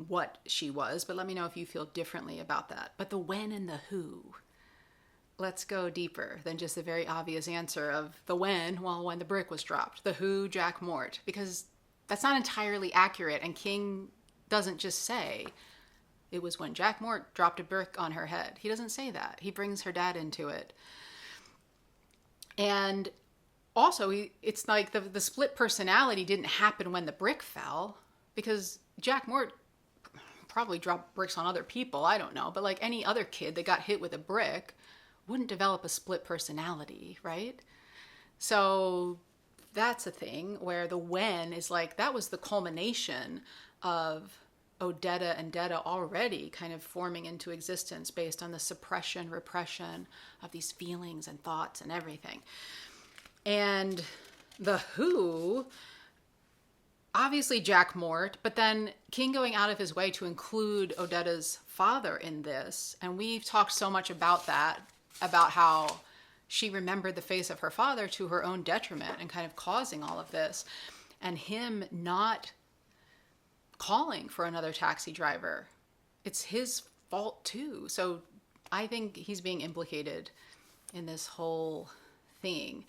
what she was, but let me know if you feel differently about that. But the when and the who. Let's go deeper than just the very obvious answer of the when, well, when the brick was dropped. The who, Jack Mort, because that's not entirely accurate. And King doesn't just say it was when Jack Mort dropped a brick on her head. He doesn't say that. He brings her dad into it. And also, it's like the split personality didn't happen when the brick fell, because Jack Mort probably dropped bricks on other people, I don't know. But like any other kid that got hit with a brick wouldn't develop a split personality, right? So that's a thing where the when is like, that was the culmination of Odetta and Detta already kind of forming into existence based on the suppression, repression of these feelings and thoughts and everything. And the who, obviously Jack Mort, but then King going out of his way to include Odetta's father in this. And we've talked so much about that, about how she remembered the face of her father to her own detriment and kind of causing all of this. And him not calling for another taxi driver. It's his fault too. So I think he's being implicated in this whole thing.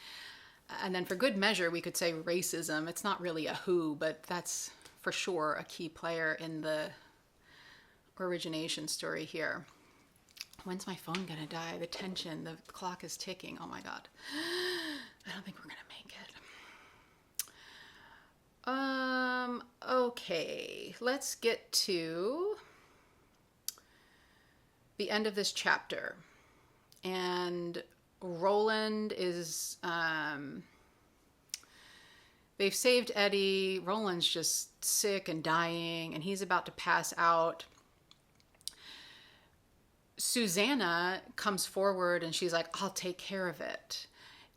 And then for good measure, we could say racism. It's not really a who, but that's for sure a key player in the origination story here. When's my phone gonna die? The tension, the clock is ticking. Oh my God. I don't think we're gonna make it. Okay, let's get to the end of this chapter. And Roland is, they've saved Eddie. Roland's just sick and dying, and he's about to pass out. Susanna comes forward and she's like, I'll take care of it.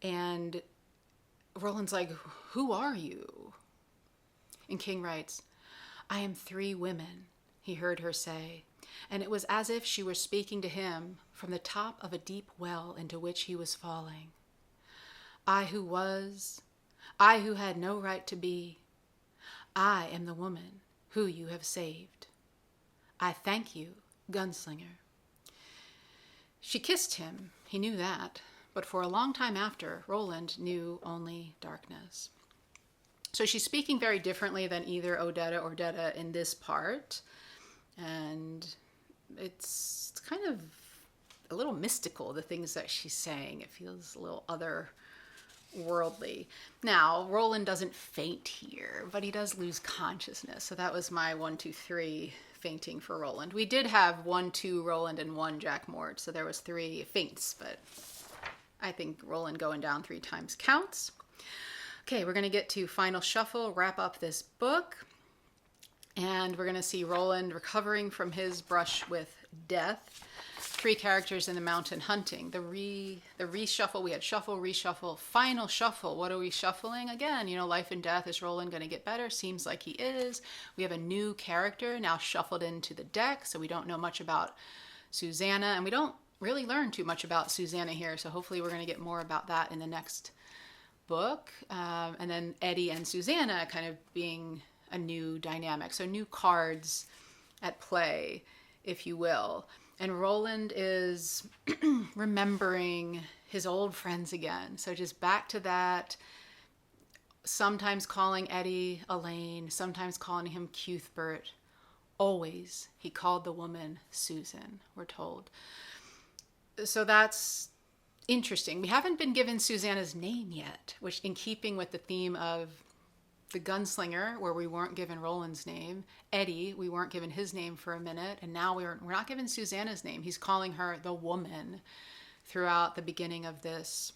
And Roland's like, who are you? And King writes, I am 3 women, he heard her say, and it was as if she were speaking to him from the top of a deep well into which he was falling. I who was, I who had no right to be, I am the woman who you have saved. I thank you, gunslinger. She kissed him, he knew that, but for a long time after, Roland knew only darkness. So she's speaking very differently than either Odetta or Detta in this part. And it's kind of a little mystical, the things that she's saying. It feels a little otherworldly. Now, Roland doesn't faint here, but he does lose consciousness. So that was my 1, 2, 3 fainting for Roland. We did have 1, 2 Roland and 1 Jack Mort. So there was 3 faints, but I think Roland going down 3 times counts. Okay, we're going to get to Final Shuffle, wrap up this book. And we're going to see Roland recovering from his brush with death. 3 characters in the mountain hunting. The reshuffle, we had shuffle, reshuffle, final shuffle. What are we shuffling? Again, life and death. Is Roland going to get better? Seems like he is. We have a new character now shuffled into the deck, so we don't know much about Susanna. And we don't really learn too much about Susanna here, so hopefully we're going to get more about that in the next book. And then Eddie and Susanna kind of being a new dynamic. So new cards at play, if you will. And Roland is remembering his old friends again. So just back to that, sometimes calling Eddie Elaine, sometimes calling him Cuthbert. Always he called the woman Susan, we're told. So that's interesting. We haven't been given Susanna's name yet, which in keeping with the theme of the gunslinger, where we weren't given Roland's name. Eddie, we weren't given his name for a minute, and now we're not given Susanna's name. He's calling her the woman throughout the beginning of this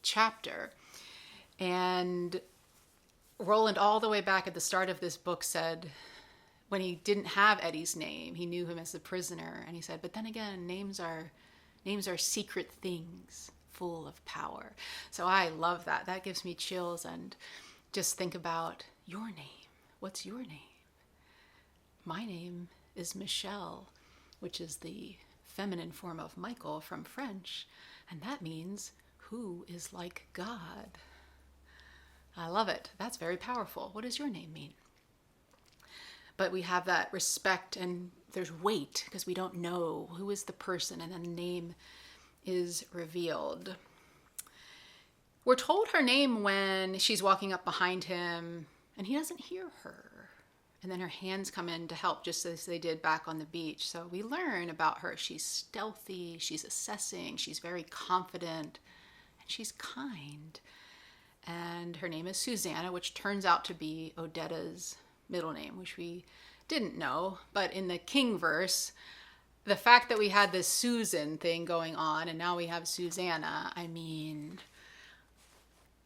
chapter. And Roland, all the way back at the start of this book, said, when he didn't have Eddie's name, he knew him as the prisoner, and he said, but then again, names are secret things full of power. So I love that. That gives me chills. And just think about your name. What's your name? My name is Michelle, which is the feminine form of Michael from French. And that means, who is like God? I love it. That's very powerful. What does your name mean? But we have that respect and there's weight because we don't know who is the person, and then the name is revealed. We're told her name when she's walking up behind him and he doesn't hear her. And then her hands come in to help, just as they did back on the beach. So we learn about her. She's stealthy, she's assessing, she's very confident, and she's kind. And her name is Susanna, which turns out to be Odetta's middle name, which we didn't know. But in the King verse, the fact that we had this Susan thing going on and now we have Susanna, I mean,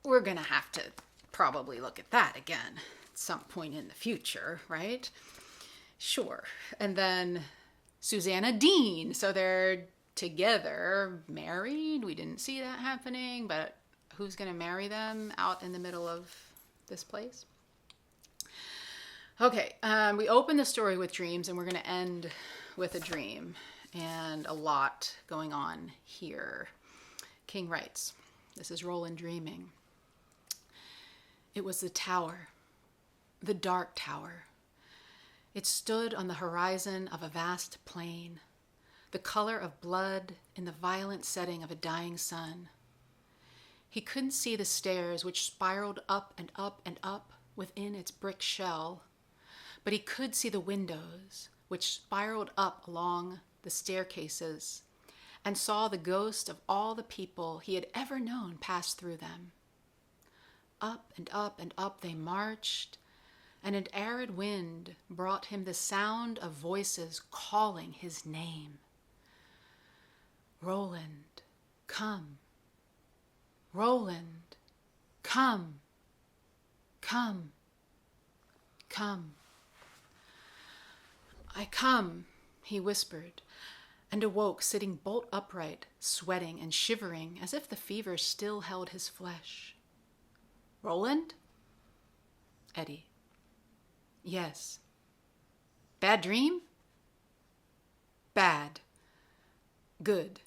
we're going to have to probably look at that again at some point in the future, right? Sure. And then Susanna Dean. So they're together, married. We didn't see that happening, but who's going to marry them out in the middle of this place? Okay, we open the story with dreams, and we're going to end with a dream, and a lot going on here. King writes, this is Roland dreaming. It was the tower, the dark tower. It stood on the horizon of a vast plain, the color of blood in the violent setting of a dying sun. He couldn't see the stairs which spiraled up and up and up within its brick shell, but he could see the windows which spiraled up along the staircases and saw the ghost of all the people he had ever known pass through them. Up and up and up they marched, and an arid wind brought him the sound of voices calling his name. Roland, come. Roland, come. Come. Come. I come, he whispered, and awoke sitting bolt upright, sweating and shivering as if the fever still held his flesh. Roland? Eddie. Yes. Bad dream? Bad. Good.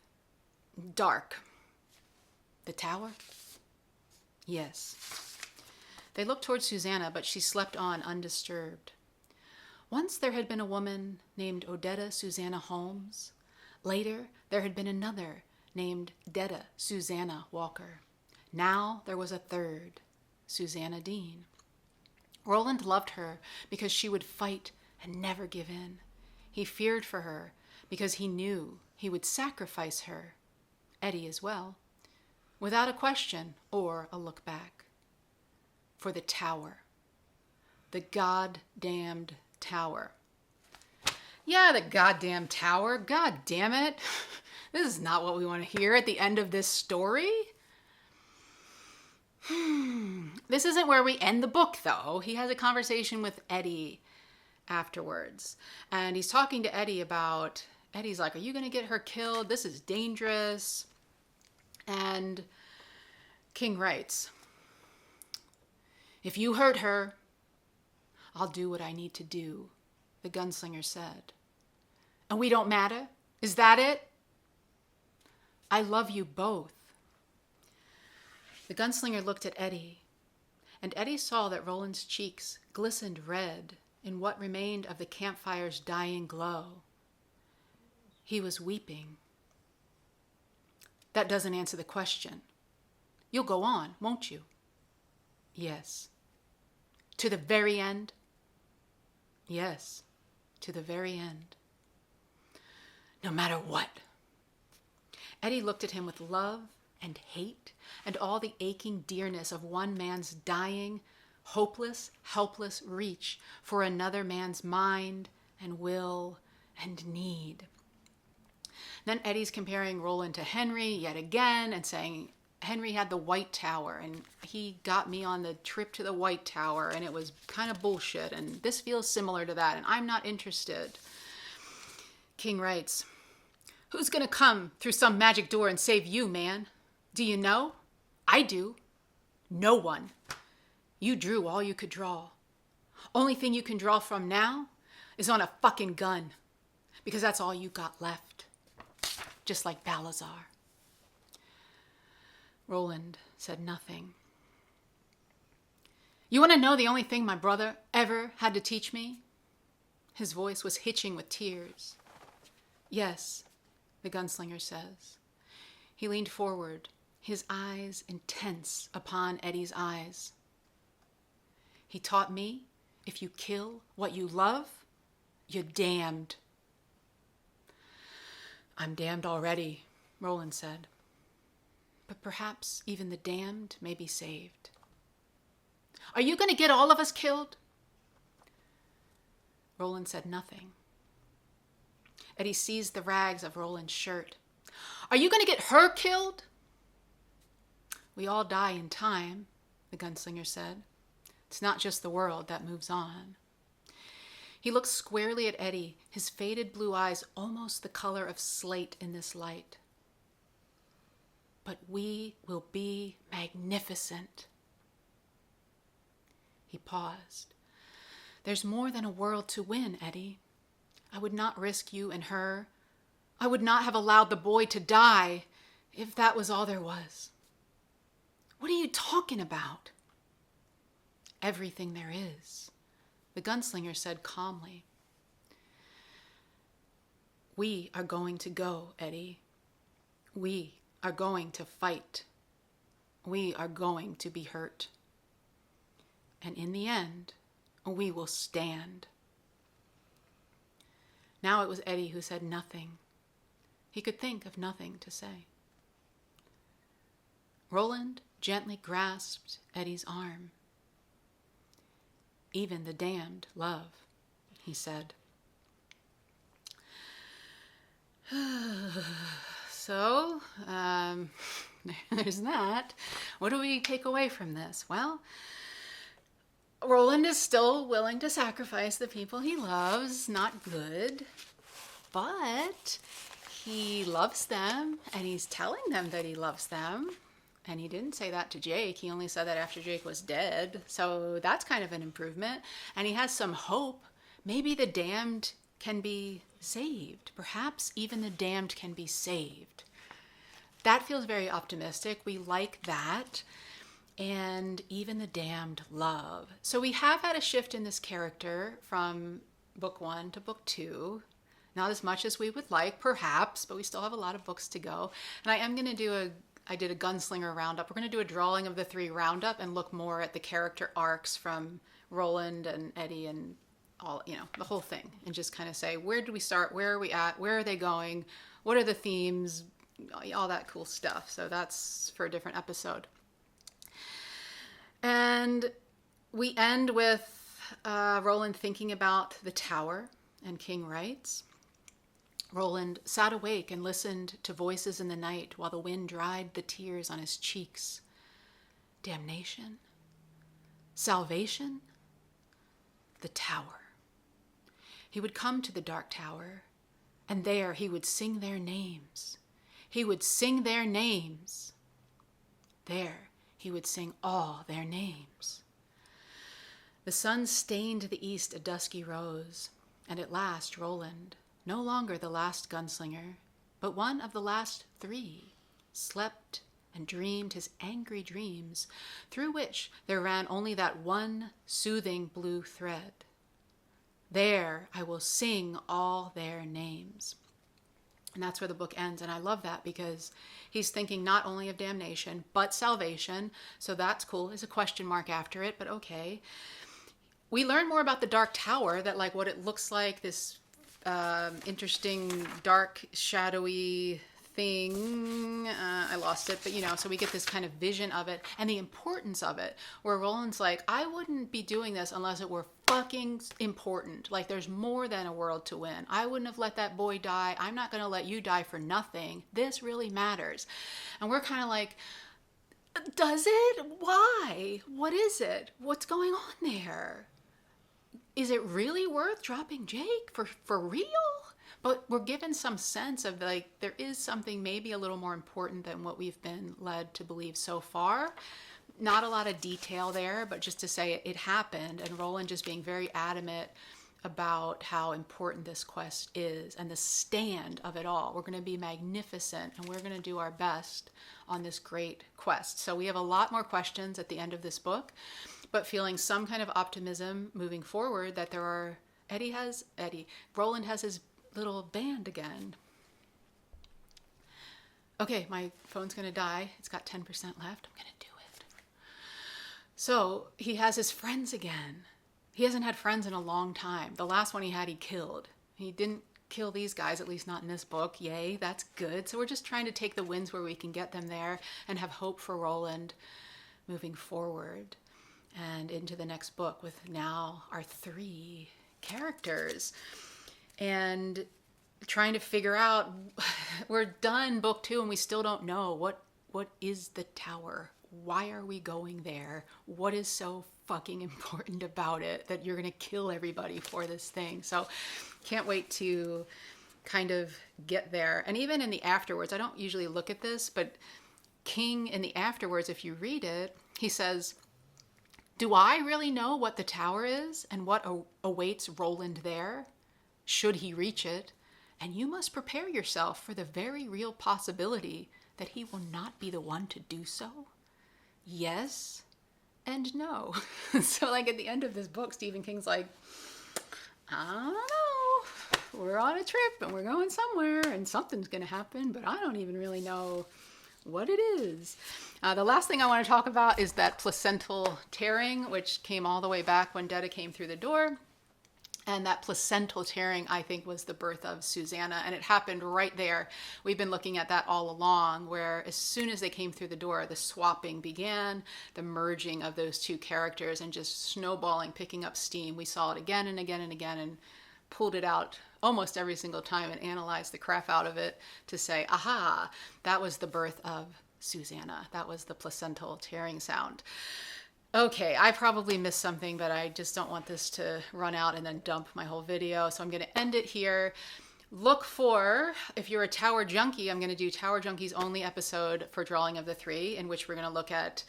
Dark. The tower? Yes. They looked toward Susanna, but she slept on undisturbed. Once there had been a woman named Odetta Susanna Holmes. Later, there had been another named Detta Susanna Walker. Now there was a third, Susanna Dean. Roland loved her because she would fight and never give in. He feared for her because he knew he would sacrifice her, Eddie as well, without a question or a look back. For the tower. The goddamned tower. Yeah, the goddamn tower. God damn it. This is not what we want to hear at the end of this story. This isn't where we end the book, though. He has a conversation with Eddie afterwards. And he's talking to Eddie about, Eddie's like, are you going to get her killed? This is dangerous. And King writes, if you hurt her, I'll do what I need to do, the gunslinger said. And we don't matter? Is that it? I love you both. The gunslinger looked at Eddie, and Eddie saw that Roland's cheeks glistened red in what remained of the campfire's dying glow. He was weeping. That doesn't answer the question. You'll go on, won't you? Yes. To the very end? Yes, to the very end. No matter what. Eddie looked at him with love and hate and all the aching dearness of one man's dying, hopeless, helpless reach for another man's mind and will and need. Then Eddie's comparing Roland to Henry yet again and saying, Henry had the White Tower and he got me on the trip to the White Tower and it was kind of bullshit and this feels similar to that and I'm not interested. King writes, who's gonna come through some magic door and save you, man? Do you know? I do. No one. You drew all you could draw. Only thing you can draw from now is on a fucking gun because that's all you got left. Just like Balazar. Roland said nothing. You want to know the only thing my brother ever had to teach me? His voice was hitching with tears. Yes, the gunslinger says. He leaned forward, his eyes intense upon Eddie's eyes. He taught me, if you kill what you love, you're damned. I'm damned already, Roland said. But perhaps even the damned may be saved. Are you going to get all of us killed? Roland said nothing. Eddie seized the rags of Roland's shirt. Are you going to get her killed? We all die in time, the gunslinger said. It's not just the world that moves on. He looked squarely at Eddie, his faded blue eyes almost the color of slate in this light. But we will be magnificent. He paused. There's more than a world to win, Eddie. I would not risk you and her. I would not have allowed the boy to die if that was all there was. What are you talking about? Everything there is, the gunslinger said calmly. We are going to go, Eddie. We are going to fight. We are going to be hurt. And in the end, we will stand. Now it was Eddie who said nothing. He could think of nothing to say. Roland gently grasped Eddie's arm. Even the damned love, he said. So, there's that. What do we take away from this? Well, Roland is still willing to sacrifice the people he loves. Not good. But he loves them, and he's telling them that he loves them. And he didn't say that to Jake. He only said that after Jake was dead. So that's kind of an improvement. And he has some hope. Maybe the damned can be saved. Perhaps even the damned can be saved. That feels very optimistic. We like that. And even the damned love. So we have had a shift in this character from book 1 to book 2. Not as much as we would like, perhaps, but we still have a lot of books to go. And I am going to do I did a gunslinger roundup. We're going to do a drawing of the 3 roundup and look more at the character arcs from Roland and Eddie and all, the whole thing. And just kind of say, where do we start? Where are we at? Where are they going? What are the themes? All that cool stuff. So that's for a different episode. And we end with Roland thinking about the tower and King Wright's. Roland sat awake and listened to voices in the night while the wind dried the tears on his cheeks. Damnation? Salvation? The tower. He would come to the dark tower, and there he would sing their names. He would sing their names. There he would sing all their names. The sun stained the east a dusky rose, and at last Roland, no longer the last gunslinger, but one of the last 3, slept and dreamed his angry dreams, through which there ran only that one soothing blue thread. There I will sing all their names. And that's where the book ends, and I love that because he's thinking not only of damnation, but salvation, so that's cool. There's a question mark after it, but okay. We learn more about the Dark Tower, that like what it looks like, this interesting, dark, shadowy thing. I lost it, but so we get this kind of vision of it and the importance of it, where Roland's like, I wouldn't be doing this unless it were fucking important. Like, there's more than a world to win. I wouldn't have let that boy die. I'm not going to let you die for nothing. This really matters. And we're kind of like, does it? Why? What is it? What's going on there? Is it really worth dropping Jake for real? But we're given some sense of like, there is something maybe a little more important than what we've been led to believe so far. Not a lot of detail there, but just to say it happened, and Roland just being very adamant about how important this quest is and the stand of it all. We're going to be magnificent, and we're going to do our best on this great quest. So we have a lot more questions at the end of this book, but feeling some kind of optimism moving forward that Roland has his little band again. Okay, my phone's going to die. It's got 10% left. I'm going to do it. So he has his friends again. He hasn't had friends in a long time. The last one he had, he killed. He didn't kill these guys, at least not in this book. Yay, that's good. So we're just trying to take the wins where we can get them there and have hope for Roland moving forward and into the next book with now our 3 characters. And trying to figure out, we're done book 2 and we still don't know what is the tower? Why are we going there? What is so fucking important about it that you're going to kill everybody for this thing? So can't wait to kind of get there. And even in the afterwards, I don't usually look at this, but King in the afterwards, if you read it, he says, do I really know what the tower is and what awaits Roland there, should he reach it? And you must prepare yourself for the very real possibility that he will not be the one to do so. Yes and no. So like at the end of this book, Stephen King's like, I don't know. We're on a trip and we're going somewhere and something's going to happen, but I don't even really know what it is. The last thing I want to talk about is that placental tearing, which came all the way back when Detta came through the door. And that placental tearing, I think, was the birth of Susanna. And it happened right there. We've been looking at that all along, where as soon as they came through the door, the swapping began, the merging of those 2 characters and just snowballing, picking up steam. We saw it again and again and again and pulled it out almost every single time and analyzed the crap out of it to say, aha, that was the birth of Susanna. That was the placental tearing sound. Okay, I probably missed something, but I just don't want this to run out and then dump my whole video. So I'm going to end it here. Look for, if you're a Tower Junkie, I'm going to do Tower Junkie's only episode for Drawing of the 3, in which we're going to look at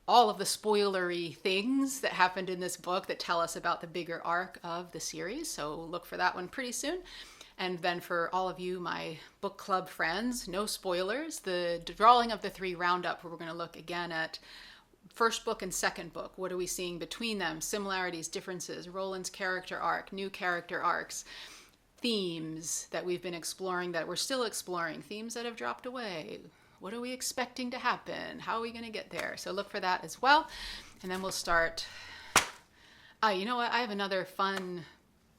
all of the spoilery things that happened in this book that tell us about the bigger arc of the series. So look for that one pretty soon. And then for all of you, my book club friends, no spoilers, the Drawing of the 3 roundup, where we're going to look again at first book and second book. What are we seeing between them? Similarities, differences, Roland's character arc, new character arcs, themes that we've been exploring, that we're still exploring, themes that have dropped away. What are we expecting to happen? How are we going to get there? So look for that as well. And then we'll start. You know what? I have another fun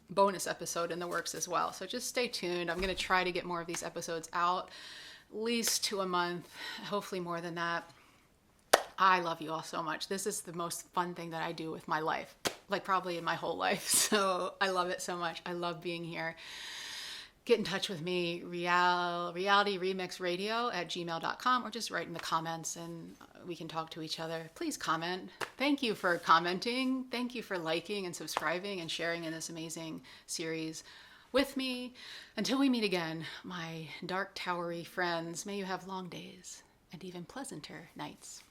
bonus episode in the works as well. So just stay tuned. I'm going to try to get more of these episodes out, at least 2 a month, hopefully more than that. I love you all so much. This is the most fun thing that I do with my life, like probably in my whole life. So I love it so much. I love being here. Get in touch with me, RealityRemixRadio at gmail.com, or just write in the comments and we can talk to each other. Please comment. Thank you for commenting. Thank you for liking and subscribing and sharing in this amazing series with me. Until we meet again, my dark towery friends, may you have long days and even pleasanter nights.